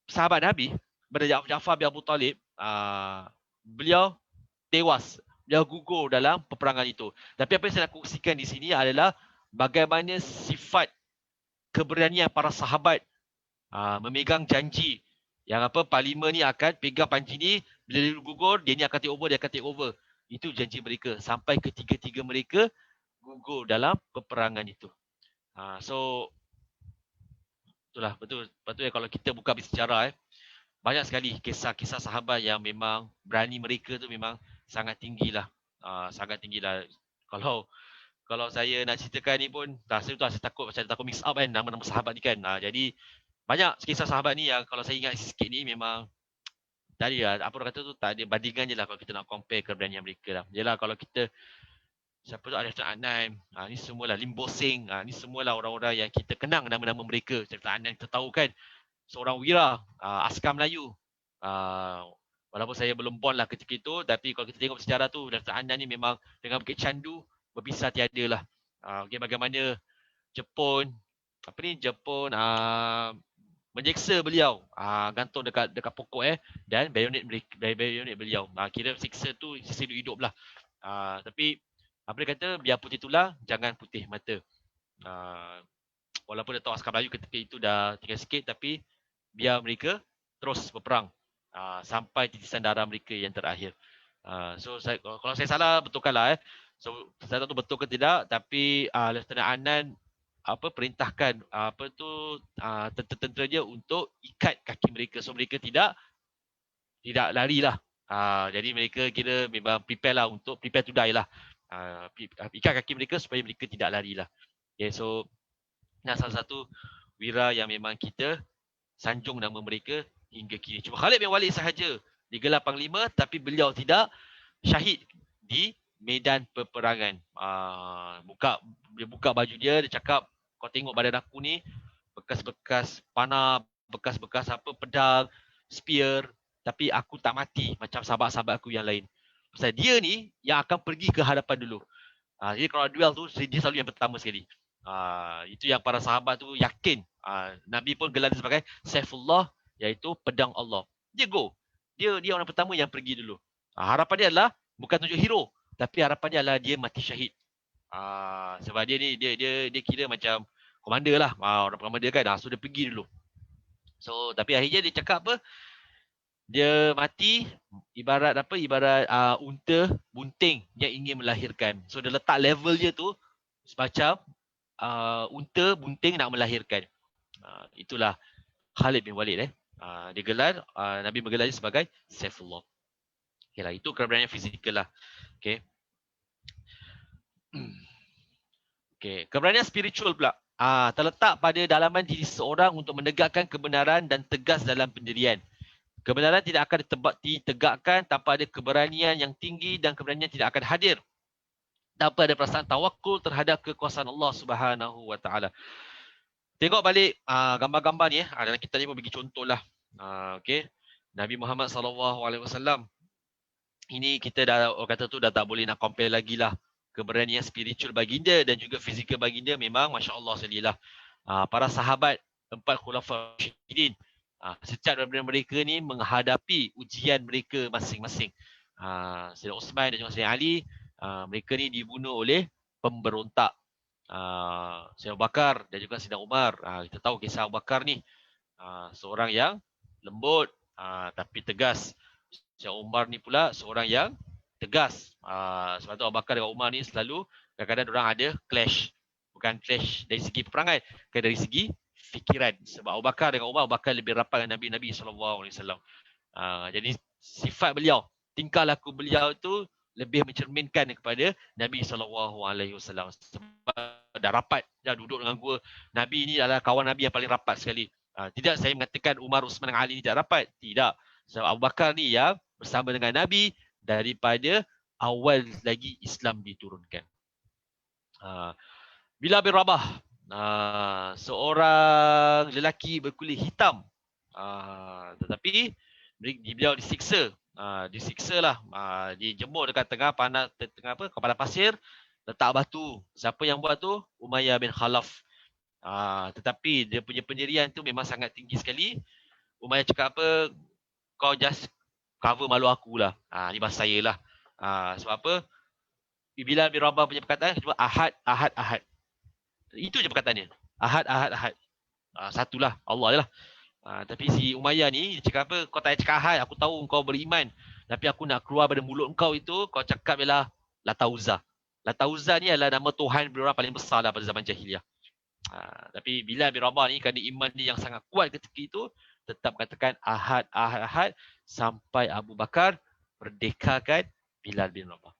sahabat Nabi bernama Ja'far bin Abu Talib, beliau tewas. Beliau gugur dalam peperangan itu. Tapi apa yang saya nak kongsikan di sini adalah bagaimana sifat keberanian para sahabat memegang janji Yang apa, Panglima ni akan pegang panci ni, bila dia gugur, dia ni akan take over, dia akan take over. Itu janji mereka. Sampai ketiga-tiga mereka gugur dalam peperangan itu. So, itulah, betul. Patutnya kalau kita buka bersejarah, banyak sekali kisah-kisah sahabat yang memang berani mereka tu memang sangat tinggi lah. Sangat tinggi lah. Kalau kalau saya nak ceritakan ni pun, saya takut mix up kan nama-nama sahabat ni kan. Jadi, banyak kisah sahabat ni yang kalau saya ingat sikit ni memang tadi lah, apa orang kata tu, tak ada bandingan je lah kalau kita nak compare keberanian mereka lah. Yelah kalau kita, siapa tu, Arif Adnan, ni semualah Lim Bo Seng, ni semualah orang-orang yang kita kenang nama-nama mereka. Arif Adnan kita tahu kan, seorang wira, askar Melayu. Walaupun saya belum born lah ketika itu, tapi kalau kita tengok sejarah tu, Arif Adnan ni memang dengan Bukit Candu berpisah tiada lah. Okay, bagaimana Jepun, Jepun menyeksa beliau, gantung dekat pokok dan bayonet beliau. Kira siksa tu siksa hidup lah. Tapi apa dia kata, biar putih tulang jangan putih mata. Walaupun dia tahu askar Melayu ketika itu dah tinggal sikit, tapi biar mereka terus berperang sampai titisan darah mereka yang terakhir. So kalau saya salah, betulkanlah. So saya tak tahu betul ke tidak, tapi Lieutenant Adnan perintahkan tentera dia untuk ikat kaki mereka, so mereka tidak larilah. Jadi mereka kira memang prepare to die lah. Ikat kaki mereka supaya mereka tidak larilah. Okay, so salah satu wira yang memang kita sanjung nama mereka hingga kini. Cuma Khalid bin Walid sahaja digelar panglima, tapi beliau tidak syahid di medan peperangan. Dia buka baju dia cakap, kau tengok badan aku ni, bekas-bekas panah, bekas-bekas pedang, spear, tapi aku tak mati macam sahabat-sahabat aku yang lain. Pasal dia ni yang akan pergi ke hadapan dulu. Jadi kalau duel tu, dia selalu yang pertama sekali. Itu yang para sahabat tu yakin. Nabi pun gelar dia sebagai Saifullah, iaitu pedang Allah. Dia go. Dia orang pertama yang pergi dulu. Harapan dia adalah bukan tunjuk hero, tapi harapan dia adalah dia mati syahid. Sebab dia ni dia kira macam komander lah. Orang komander kan. So dia pergi dulu. So tapi akhirnya dia cakap apa? Dia mati ibarat unta bunting yang ingin melahirkan. So dia letak level dia tu semacam unta bunting nak melahirkan. Itulah Khalid bin Walid. Dia gelar, Nabi menggelar dia sebagai Saifullah. Okay lah, itu keberanian fizikal lah. Okay. Okay, keberanian spiritual pula. Terletak pada dalaman diri seseorang untuk menegakkan kebenaran dan tegas dalam pendirian. Kebenaran tidak akan ditegakkan tanpa ada keberanian yang tinggi, dan keberanian tidak akan hadir tanpa ada perasaan tawakul terhadap kekuasaan Allah Subhanahu Wa Taala. Tengok balik gambar-gambar ni dalam kitab ni pun bagi contohlah. Okay. Nabi Muhammad SAW, ini kita dah kata tu dah tak boleh nak compare lagi lah. Keberanian spiritual baginda dan juga fizikal baginda memang masya-Allah selilah. Para sahabat 4 khulafaur rasyidin, setiap daripada mereka ni menghadapi ujian mereka masing-masing. Sayyidina Uthman dan juga Sayyidina Ali, mereka ni dibunuh oleh pemberontak. Sayyidina Abu Bakar dan juga Sayyidina Umar. Kita tahu kisah Abu Bakar ni, seorang yang lembut tapi tegas. Sayyidina Umar ni pula seorang yang tegas. Sebab tu Abu Bakar dengan Umar ni selalu kadang-kadang diorang ada clash. Bukan clash dari segi peperangan, bukan dari segi fikiran. Sebab Abu Bakar dengan Umar, Abu Bakar lebih rapat dengan Nabi SAW. Jadi sifat beliau, tingkah laku beliau tu lebih mencerminkan kepada Nabi SAW. Sebab dah rapat, dah duduk dengan gua. Nabi ni adalah kawan Nabi yang paling rapat sekali. Tidak saya mengatakan Umar, Uthman dan Ali ni tidak rapat. Tidak. Sebab Abu Bakar ni yang bersama dengan Nabi daripada awal lagi Islam diturunkan. Bilal bin Rabah, seorang lelaki berkulit hitam, tetapi beliau disiksa. Disiksa lah, dijemur dekat tengah kepala pasir, letak batu. Siapa yang buat tu? Umayyah bin Khalaf. Tetapi dia punya pendirian tu memang sangat tinggi sekali. Umayyah cakap apa? Kau just cover malu aku lah. Ni bahasa saya lah. Sebab apa? Bilal bin Rabah punya perkataan cuma ahad, ahad, ahad. Itu je perkataannya. Ahad, ahad, ahad. Satulah, Allah je lah. Tapi si Umayyah ni dia cakap apa? Kau tak payah cakap ahad, aku tahu kau beriman. Tapi aku nak keluar pada mulut kau itu, kau cakap ialah Lata Uzza. Lata Uzza ni adalah nama Tuhan orang paling besar pada zaman jahiliah. Tapi Bilal bin Rabah ni kerana iman dia yang sangat kuat ketika itu, tetap katakan ahad, ahad, ahad sampai Abu Bakar merdekakan Bilal bin Rabah.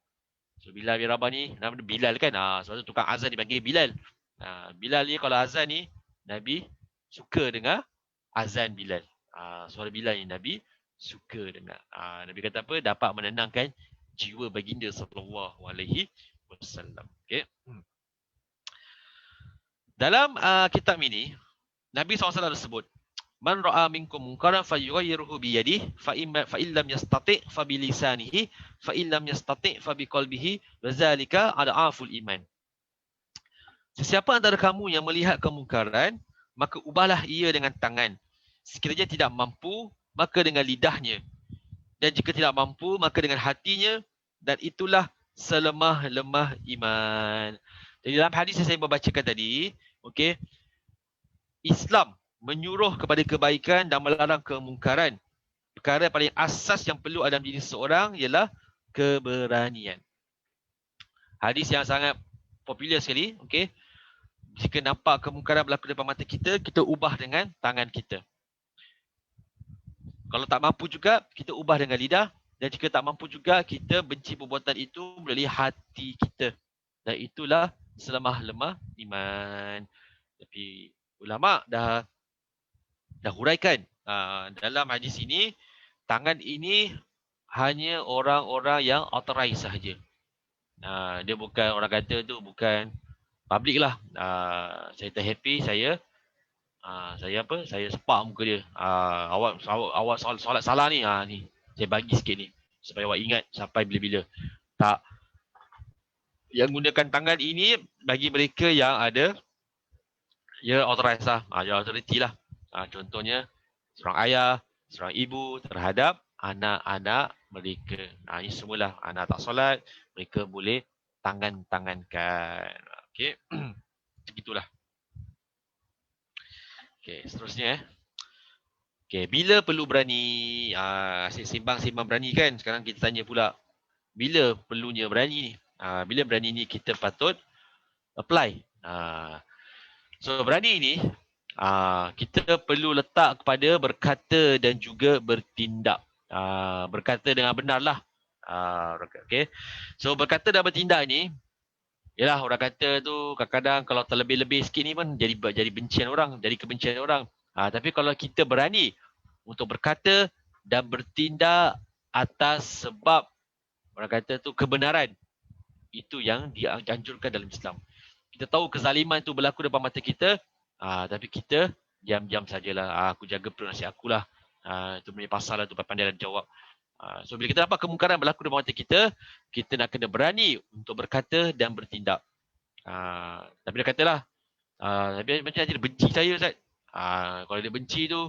So Bilal bin Rabah ni, nama dia Bilal kan? Sebab tu tukang azan dipanggil Bilal. Bilal ni kalau azan ni, Nabi suka dengar azan Bilal. Suara Bilal ni Nabi suka dengar. Nabi kata apa? Dapat menenangkan jiwa baginda sallallahu alaihi wasallam. Okey. Dalam kitab ini, Nabi SAW sebut, Man ra'a minkum munkaran falyughayyirhu bi yadihi fa illam yastati' fa bi lisanihi fa illam yastati' fa bi qalbihi wa zalika ad'aful iman. Sesiapa antara kamu yang melihat kemungkaran, maka ubahlah ia dengan tangan. Sekiranya tidak mampu, maka dengan lidahnya. Dan jika tidak mampu, maka dengan hatinya. Dan itulah selemah-lemah iman. Jadi dalam hadis yang saya membacakan tadi, okey, Islam menyuruh kepada kebaikan dan melarang kemungkaran. Perkara paling asas yang perlu dalam diri seseorang ialah keberanian. Hadis yang sangat popular sekali, okey. Jika nampak kemungkaran berlaku depan mata kita, kita ubah dengan tangan kita. Kalau tak mampu juga, kita ubah dengan lidah. Dan jika tak mampu juga, kita benci perbuatan itu melalui hati kita. Dan itulah selemah-lemah iman. Tapi ulama dah huraikan dalam hadis ini, tangan ini hanya orang-orang yang authorized sahaja. Dia bukan, orang kata tu bukan public lah. Saya tak happy, saya sepak muka dia. Awak solat salah ni. Ni saya bagi sikit ni supaya awak ingat sampai bila-bila. Tak. Yang gunakan tangan ini bagi mereka yang ada authorized lah. Yang authority lah. Contohnya seorang ayah, seorang ibu terhadap anak-anak mereka. Ini semualah anak tak solat, mereka boleh tangan-tangankan. Okey. Begitulah. Okey, seterusnya Okey, bila perlu berani? Sembang-sembang berani kan? Sekarang kita tanya pula, bila perlunya berani ni? Bila berani ni kita patut apply. So berani ni kita perlu letak kepada berkata dan juga bertindak. Berkata dengan benar lah. Okay. So berkata dan bertindak ni, yalah orang kata tu kadang-kadang kalau terlebih-lebih sikit ni pun jadi bencian orang, jadi kebencian orang. Tapi kalau kita berani untuk berkata dan bertindak atas sebab orang kata tu kebenaran, itu yang dianjurkan dalam Islam. Kita tahu kezaliman tu berlaku depan mata kita, tapi kita diam-diam sajalah. Aku jaga perut nasi aku lah. Itu punya pasal lah tu, pandai jawab. So bila kita nampak kemungkaran berlaku depan mata kita, kita nak kena berani untuk berkata dan bertindak. Tapi dia katalah, tapi macam dia benci saya Ustaz. Kalau dia benci tu,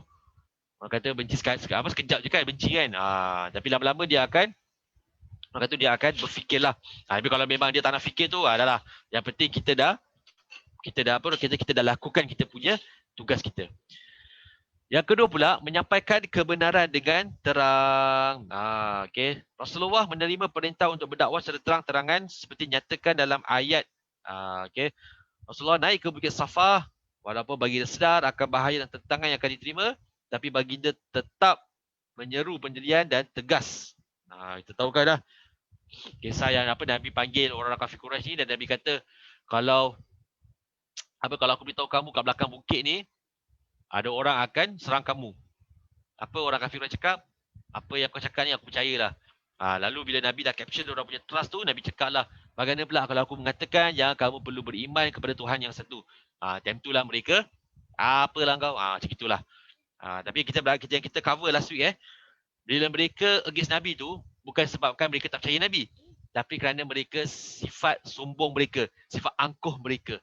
orang kata benci sekejap je kan, benci kan. Tapi lama-lama dia akan, orang kata dia akan berfikirlah. Tapi kalau memang dia tak nak fikir tu, adalah yang penting kita dah lakukan kita punya tugas kita. Yang kedua pula, menyampaikan kebenaran dengan terang. Okay. Rasulullah menerima perintah untuk berdakwah secara terang-terangan seperti nyatakan dalam ayat. Okay. Rasulullah naik ke Bukit Safa, walaupun baginda sedar akan bahaya dan tentangan yang akan diterima, tapi baginda tetap menyeru pendirian dan tegas. Kita tahu kan dah kisah yang Nabi panggil orang kafir Quraisy ni, dan Nabi kata, kalau aku beritahu kamu kat belakang bukit ni ada orang akan serang kamu. Apa orang kafir Quraisy cakap? Apa yang kau cakap ni aku percayalah. Lalu bila Nabi dah capture orang punya trust tu, Nabi cakaplah, bagaimana pula kalau aku mengatakan yang kamu perlu beriman kepada Tuhan yang satu. Time tu lah mereka, apalah kau, macam itulah. Tapi kita cover last week bila mereka against Nabi tu, bukan sebabkan mereka tak percaya Nabi, tapi kerana mereka sifat sombong mereka, sifat angkuh mereka.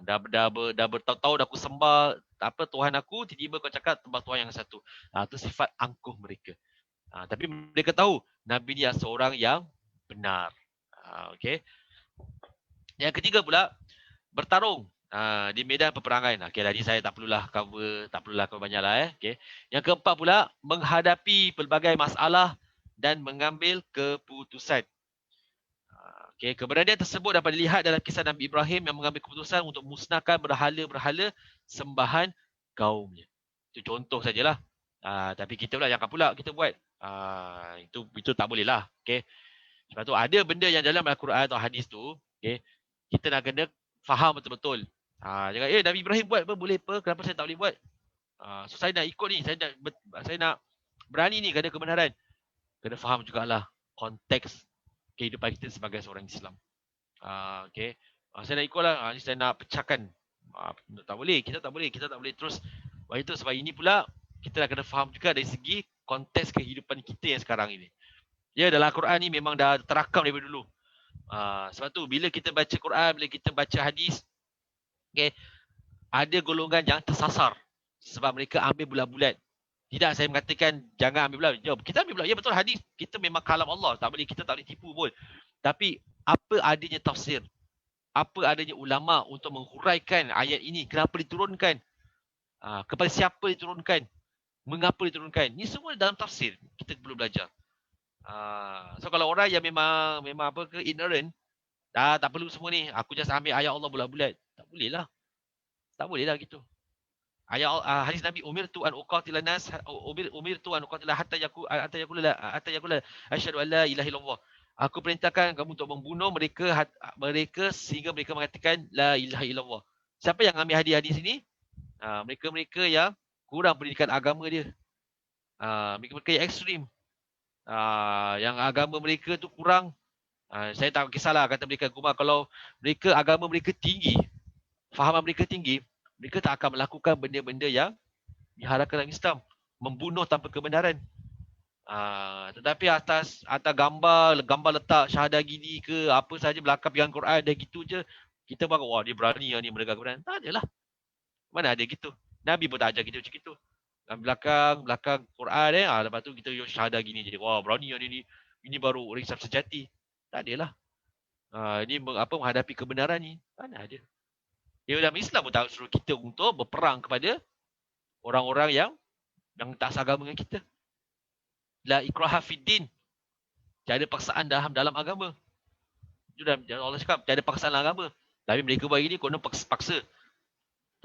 Dah bertahun-tahun aku sembah Tuhan aku, tiba-tiba kau cakap sembah Tuhan yang satu. Itu sifat angkuh mereka. Tapi mereka tahu Nabi ni seorang yang benar. Okay. Yang ketiga pula, bertarung Di medan peperangan. Okey lah, ni saya tak perlulah cover banyak lah okey. Yang keempat pula, menghadapi pelbagai masalah dan mengambil keputusan. Okey, keberadaan tersebut dapat dilihat dalam kisah Nabi Ibrahim yang mengambil keputusan untuk musnahkan berhala-berhala sembahan kaumnya. Itu contoh sajalah. Tapi kita pula jangan pula kita buat. Itu tak boleh lah. Okey. Sebab tu ada benda yang dalam Al-Quran atau hadis tu, okey, kita nak kena faham betul-betul. Jangan Nabi Ibrahim buat apa, boleh apa, kenapa saya tak boleh buat? So saya nak ikut ni, saya nak berani ni kerana kebenaran. Kena faham jugalah konteks kehidupan kita sebagai seorang Islam. Okey. Saya nak ikutlah, ni saya nak pecahkan. Tak boleh, kita tak boleh terus. Sebab ini pula kita nak kena faham juga dari segi konteks kehidupan kita yang sekarang ini. Ya, dalam Al-Quran ni memang dah terakam daripada dulu. Sebab tu bila kita baca Quran, bila kita baca hadis, okay, ada golongan yang tersasar sebab mereka ambil bulat-bulat. Tidak, saya mengatakan jangan ambil bulat. Jom, kita ambil bulat. Ya betul, hadis kita memang kalam Allah. Kita tak boleh tipu pun. Tapi apa adanya tafsir? Apa adanya ulama untuk menghuraikan ayat ini? Kenapa diturunkan? Kepada siapa diturunkan? Mengapa diturunkan? Ini semua dalam tafsir. Kita perlu belajar. So kalau orang yang memang apa ke ignorant, tak perlu semua ni. Aku just ambil ayat Allah bulat-bulat. Tak boleh lah. Tak boleh lah gitu. Ayat hadis Nabi, umirtu an uqatila nas, umirtu an uqatila hatta yakula asyhadu an la ilaha illallah. Aku perintahkan kamu untuk membunuh mereka sehingga mereka mengatakan la ilaha illallah. Siapa yang ambil hadis-hadis ini? Mereka-mereka yang kurang pendidikan agama dia. Mereka-mereka yang ekstrim. Yang agama mereka tu kurang. Saya tak kisahlah kata mereka kumar, kalau mereka agama mereka tinggi, fahaman mereka tinggi, mereka tak akan melakukan benda-benda yang diharamkan dalam Islam, membunuh tanpa kebenaran. Tetapi atas gambar letak syahadah gini ke apa saja berlakap dengan Quran dan gitu je, kita baru wah dia berani yang ni menegak kebenaran. Tak adalah. Mana ada gitu. Nabi pun tak ajar kita macam gitu. Belakang Quran lepas tu kita syahadah gini je. Wah berani yang ini baru orang Islam sejati. Tak adalah. Ini menghadapi kebenaran ni. Mana ada. Dalam Islam pun tak suruh kita untuk berperang kepada orang-orang yang tak seagama dengan kita. La ikraha fid din. Tiada paksaan dalam agama. Itu Allah cakap, tiada paksaan dalam agama. Tapi mereka buat gini, konon paksa.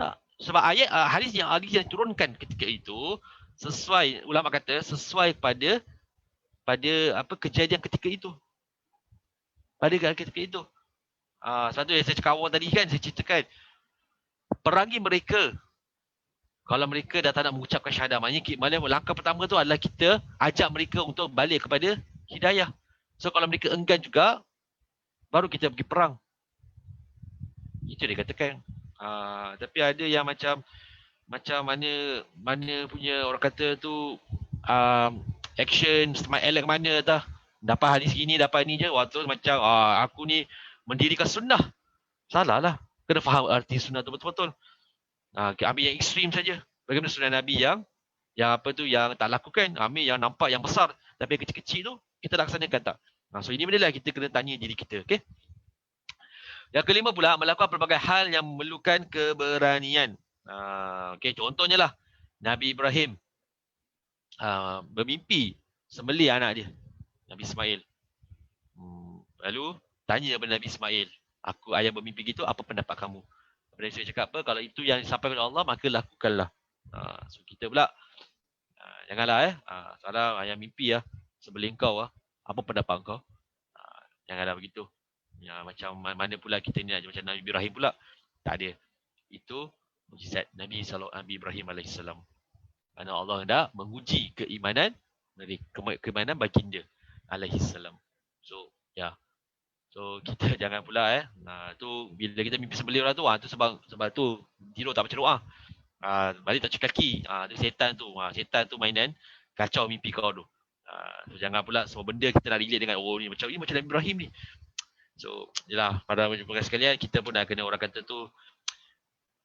Tak. Sebab ayat hadis yang turunkan ketika itu sesuai, ulama kata sesuai pada kejadian ketika itu. Pada ketika itu. Sebab tu yang saya cakap awal tadi kan, saya ceritakan perangi mereka. Kalau mereka dah tak nak mengucapkan syahadah, maknanya langkah pertama tu adalah kita ajak mereka untuk balik kepada hidayah. So kalau mereka enggan juga, baru kita pergi perang. Itu dia katakan. Tapi ada yang macam mana punya orang kata tu action smart elect mana tah. Dapat hadis gini, dapat ni je. Waktu macam aku ni mendirikan sunnah. Salah lah. Kena faham arti sunnah tu betul-betul. Ambil yang ekstrim saja. Bagaimana sunnah Nabi yang tak lakukan. Ambil yang nampak yang besar. Tapi yang kecil-kecil tu kita laksanakan tak. So ini benda lah kita kena tanya diri kita. Okay? Yang kelima pula, melakukan pelbagai hal yang memerlukan keberanian. Okay, contohnya lah Nabi Ibrahim bermimpi sembelih anak dia, Nabi Ismail. Lalu tanya kepada Nabi Ismail, ayah bermimpi gitu, apa pendapat kamu? Kemudian saya cakap apa, kalau itu yang disampaikan oleh Allah, maka lakukanlah. So kita pula janganlah salah ayah mimpi sembelih kau apa pendapat kau? Janganlah begitu. Ya, macam mana pula kita ni macam Nabi Ibrahim pula. Tak ada. Itu mukjizat Nabi Ibrahim AS. Kerana Allah dah menguji keimanan baginda AS. So kita jangan pula tu bila kita mimpi sembelih orang tu sebab tu tidur tak baca doa. Balik tak cuci kaki. Tu setan tu mainan kacau mimpi kau tu. So jangan pula semua benda kita nak relate dengan ni macam Nabi Ibrahim ni. So, jelah para pendengar sekalian, kita pun dah kena orang kata tu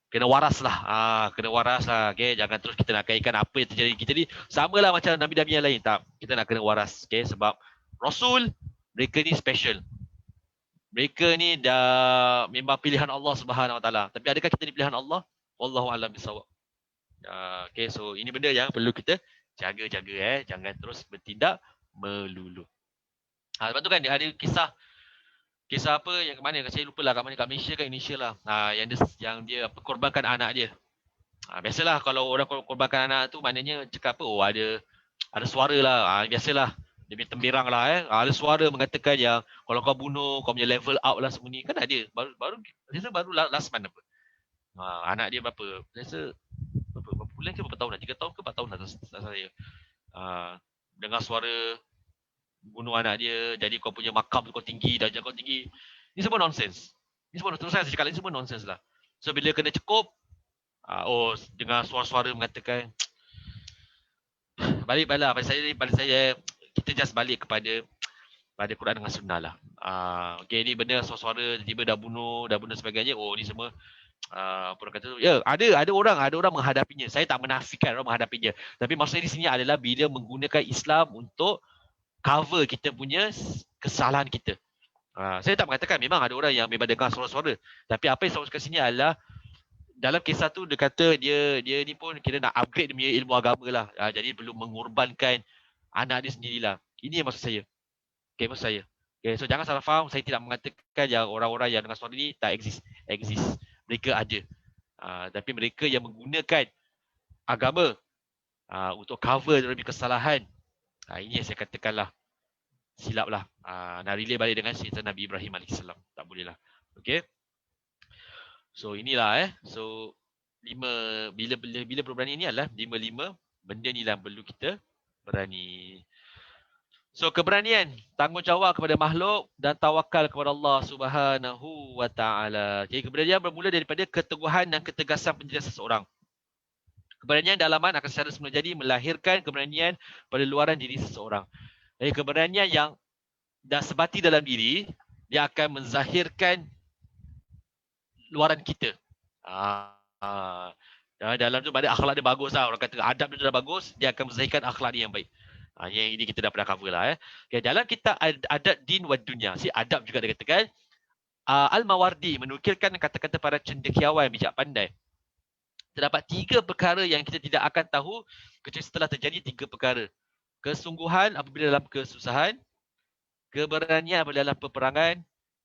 kena waras lah. Kena waras lah. Okay? Jangan terus kita nak kaitkan apa yang terjadi kita ni samalah macam Nabi-Nabi yang lain. Tak. Kita nak kena waras. Okay? Sebab Rasul, mereka ni special. Mereka ni dah memang pilihan Allah Subhanahu Wa Taala. Tapi adakah kita ni pilihan Allah? Wallahu a'lam bissawab. Okay, so ini benda yang perlu kita jaga-jaga jangan terus bertindak melulu. Lepas tu kan ada kisah apa yang ke mana, saya lupa lah kat mana, kat Malaysia kan, Indonesia lah. Yang dia korbankan anak dia. Biasalah kalau orang korbankan anak tu maknanya cakap apa, oh ada suara lah. Biasalah dia punya tembirang lah ada suara mengatakan yang kalau kau bunuh kau punya level up lah semua ni. Kan ada baru last month apa. Anak dia berapa? Berapa bulan ke berapa tahun dah? 3 tahun ke 4 tahun dah saya. Dengar suara bunuh anak dia, jadi kau punya makam tu kau tinggi, darjah kau tinggi. Ni semua nonsense. Ni semua terus saya cakap ni semua nonsense lah. So bila kena cekup, dengar suara-suara mengatakan balik-baliklah pada saya kita just balik kepada Quran dengan sunnah lah. Okay, ni benda suara-suara tiba dah bunuh sebagainya. Oh ni semua orang kata ya ada orang menghadapinya. Saya tak menafikan orang menghadapinya. Tapi maksud di sini adalah bila menggunakan Islam untuk cover kita punya kesalahan kita. Saya tak mengatakan memang ada orang yang memang dengar suara-suara. Tapi apa yang saya maksudkan sini adalah dalam kisah tu dia kata dia ni pun kira nak upgrade dia punya ilmu agama lah. Jadi perlu mengorbankan anak dia sendirilah. Ini yang maksud saya. Okay, maksud saya. Okay, so jangan salah faham. Saya tidak mengatakan yang orang-orang yang dengar suara ni tak exist. Mereka ada. Tapi mereka yang menggunakan agama untuk cover dari kesalahan. Ini yang saya katakanlah silap lah. Nak relay balik dengan cerita Nabi Ibrahim AS. Tak boleh lah. Okay. So inilah So bila berberani ni adalah 5 benda ni lah perlu kita berani. So keberanian, tanggungjawab kepada makhluk dan tawakal kepada Allah Subhanahu Wa Taala. Jadi keberanian bermula daripada keteguhan dan ketegasan pendirian seseorang. Keberanian dalaman akan secara semula jadi melahirkan keberanian pada luaran diri seseorang. Jadi keberanian yang dah sebati dalam diri, dia akan menzahirkan luaran kita. Dalam tu pada akhlak dia bagus lah. Orang kata adab dia dah bagus, dia akan menzahirkan akhlak dia yang baik. Yang ini kita dah pernah cover lah. Okay, dalam kitab Adab Din wa Dunya, si adab juga dikatakan, Al-Mawardi menukilkan kata-kata para cendekiawan bijak pandai. Terdapat 3 perkara yang kita tidak akan tahu kecuali setelah terjadi 3 perkara. Kesungguhan apabila dalam kesusahan, keberanian apabila dalam peperangan,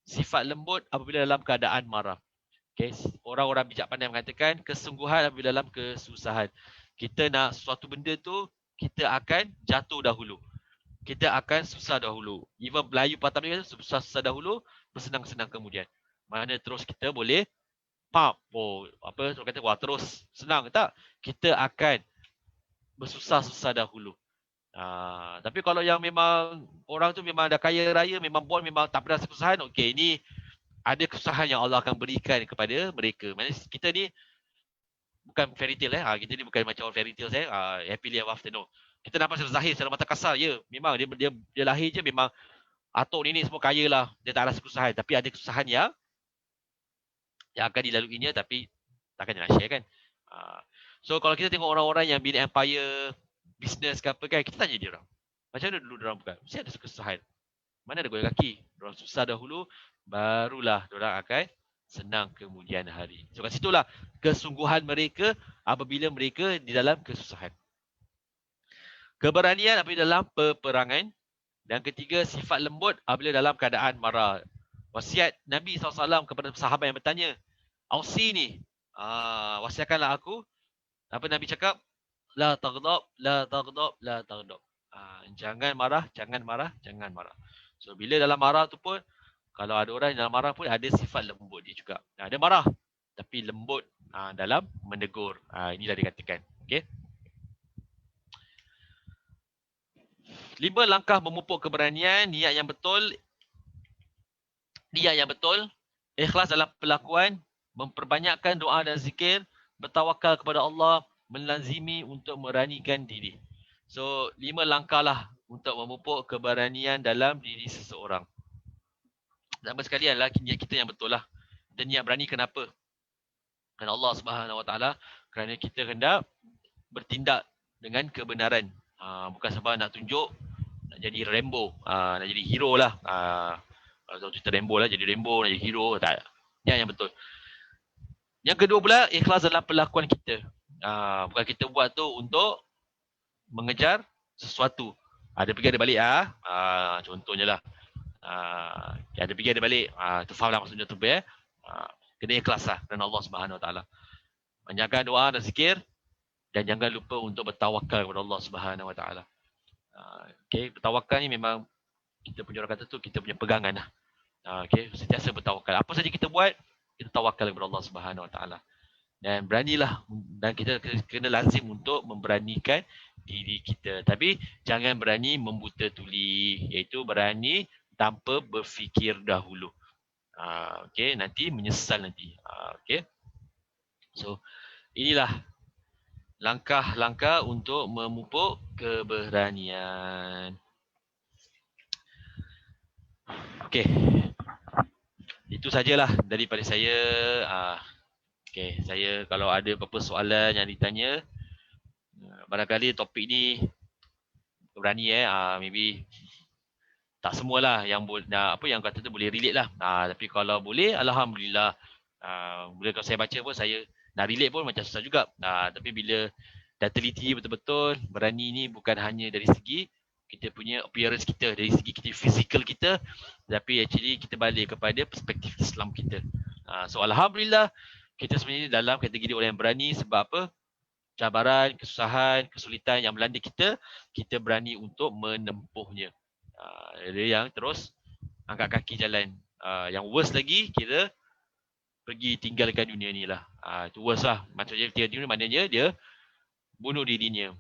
sifat lembut apabila dalam keadaan marah. Okay. Orang-orang bijak pandai mengatakan kesungguhan apabila dalam kesusahan. Kita nak sesuatu benda tu, kita akan jatuh dahulu. Kita akan susah dahulu. Even Melayu patah ni susah-susah dahulu, bersenang-senang kemudian. Mana terus kita boleh orang kata wah terus senang tak? Kita akan bersusah-susah dahulu. Tapi kalau yang memang orang tu memang dah kaya raya, memang tak pernah kesusahan, okey, ini ada kesusahan yang Allah akan berikan kepada mereka. Maksudnya kita ni bukan fairy tale kita ni bukan macam fairy tale happily ever after, no. Kita nampak secara zahir, secara mata kasar, ya, memang dia lahir je memang atuk nenek semua kaya lah, dia tak rasa kesusahan. Tapi ada kesusahan yang akan dilaluinya, tapi takkan nak share kan. So kalau kita tengok orang-orang yang bina empire, business ke apa kan, kita tanya dia orang, macam mana dulu diorang bukan? Mesti ada kesusahan. Mana ada goyang kaki? Diorang susah dahulu, barulah diorang akan senang kemudian hari. So kat situlah kesungguhan mereka apabila mereka di dalam kesusahan. Keberanian apabila dalam peperangan. Dan ketiga, sifat lembut apabila dalam keadaan marah. Wasiat Nabi SAW kepada sahabat yang bertanya, Ausi ni, wasiatkanlah aku. Apa Nabi cakap? La taghdab, la taghdab, la taghdab. Jangan marah, jangan marah, jangan marah. So bila dalam marah tu pun, kalau ada orang dalam marah pun ada sifat lembut dia juga. Dia marah, tapi lembut dalam menegur. Inilah dikatakan. Okay. 5 langkah memupuk keberanian, niat yang betul, ikhlas dalam perlakuan, memperbanyakkan doa dan zikir, bertawakal kepada Allah, melazimi untuk meranikan diri. So 5 langkah lah untuk memupuk keberanian dalam diri seseorang. Sama sekali adalah niat kita yang betul lah. Dan niat berani kenapa? Kerana Allah Subhanahu Wa Taala, kerana kita hendak bertindak dengan kebenaran. Bukan sebab nak tunjuk, nak jadi Rambo, nak jadi hero lah. Kalau cerita Rambo lah, jadi Rambo, jadi hero, tak. Yang betul. Yang kedua pula, ikhlas dalam perlakuan kita. Bukan kita buat tu untuk mengejar sesuatu. Ada pergi ada balik contohnya lah. Ada pergi ada balik. Tu faham lah maksudnya tu kena ikhlas lah kerana Allah Subhanahu Wa Taala. Panjangkan doa dan zikir dan jangan lupa untuk bertawakal kepada Allah Subhanahu Wa Taala. Okay, bertawakal ni memang kita punya orang kata tu kita punya pegangan lah. Okay, sentiasa bertawakal. Apa saja kita buat, kita tawakal kepada Allah Subhanahu Wa Taala. Dan beranilah, dan kita kena lazim untuk memberanikan diri kita. Tapi jangan berani membuta tuli, iaitu berani tanpa berfikir dahulu. Okay, nanti menyesal nanti. Okay. So, inilah langkah-langkah untuk memupuk keberanian. Okay. Itu sajalah daripada saya. Okay, saya kalau ada apa-apa soalan yang ditanya, barangkali topik ni berani maybe tak semualah yang yang kata tu boleh relate lah. Tapi kalau boleh, alhamdulillah. Bila kalau saya baca pun saya nak relate pun macam susah juga. Tapi bila dah teliti betul-betul, berani ni bukan hanya dari segi kita punya appearance kita, dari segi kita physical kita, tapi actually kita balik kepada perspektif Islam kita. So alhamdulillah kita sebenarnya dalam kategori orang yang berani. Sebab apa? Cabaran, kesusahan, kesulitan yang melanda kita, kita berani untuk menempuhnya. Ada yang terus angkat kaki jalan. Yang worst lagi, kita pergi tinggalkan dunia ni lah. Itu worst lah. Maksudnya tinggal dunia maknanya dia bunuh dirinya.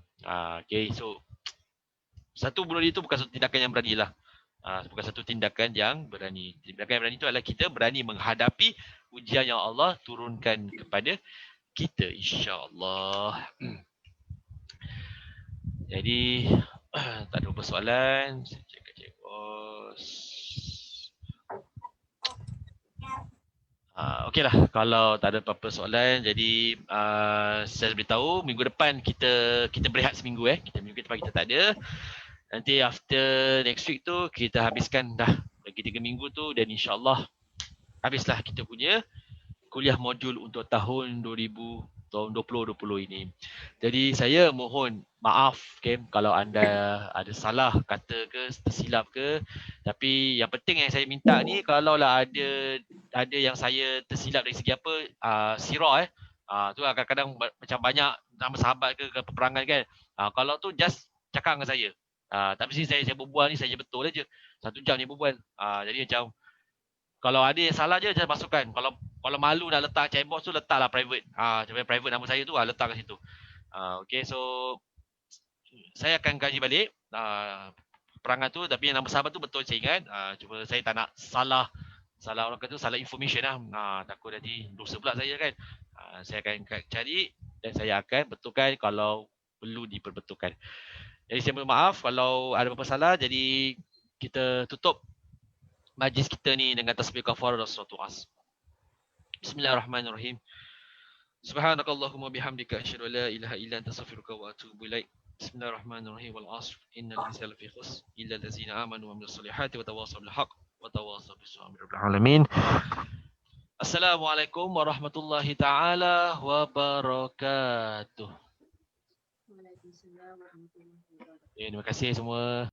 Okay, so satu bunuh diri itu bukan satu tindakan yang berani lah. Bukan satu tindakan yang berani. Tindakan yang berani itu adalah kita berani menghadapi ujian yang Allah turunkan kepada kita, insya-Allah. Jadi tak ada persoalan. Saya cek bos. Okeylah, kalau tak ada apa-apa soalan, jadi saya beritahu minggu depan kita berehat seminggu Kita minggu depan kita tak ada. Nanti after next week tu kita habiskan dah lagi 3 minggu tu, dan insya-Allah habislah kita punya kuliah modul untuk tahun 2020 ini. Jadi saya mohon maaf kalau anda ada salah kata ke, tersilap ke. Tapi yang penting yang saya minta ni, kalau lah ada yang saya tersilap dari segi apa, sirah tu kadang-kadang macam banyak nama sahabat ke peperangan kan. Kalau tu just cakap dengan saya. Tapi sini saya berbual ni saya betul aja. 1 jam ni berbual. Jadi macam kalau ada yang salah je jangan masukkan. Kalau malu nak letak chatbox tu, letaklah private. Macam private nama saya tu letak kat situ. Okay, so saya akan kaji balik perangan tu, tapi yang nama sahabat tu betul saya ingat. Cuma saya tak nak salah orang kata salah information lah. Takut nanti dosa pula saya kan. Saya akan cari dan saya akan betulkan kalau perlu diperbetulkan. Jadi saya mohon maaf kalau ada apa-apa salah. Jadi kita tutup majlis kita ni dengan tasbih kafarah dan suratu as. Bismillahirrahmanirrahim. Subhanakallahumma bihamdika asyhadu an la ilaha illa anta astaghfiruka wa atubu ilaik. Bismillahirrahmanirrahim. Wal 'ashr innal insana lafi khusr illa allazina amanu wa amilus solihati wa tawassaw bil haqq wa tawassaw bis sabr. Alamin. Assalamualaikum warahmatullahi taala wabarakatuh. Waalaikumsalam warahmatullahi wabarakatuh. Terima kasih semua.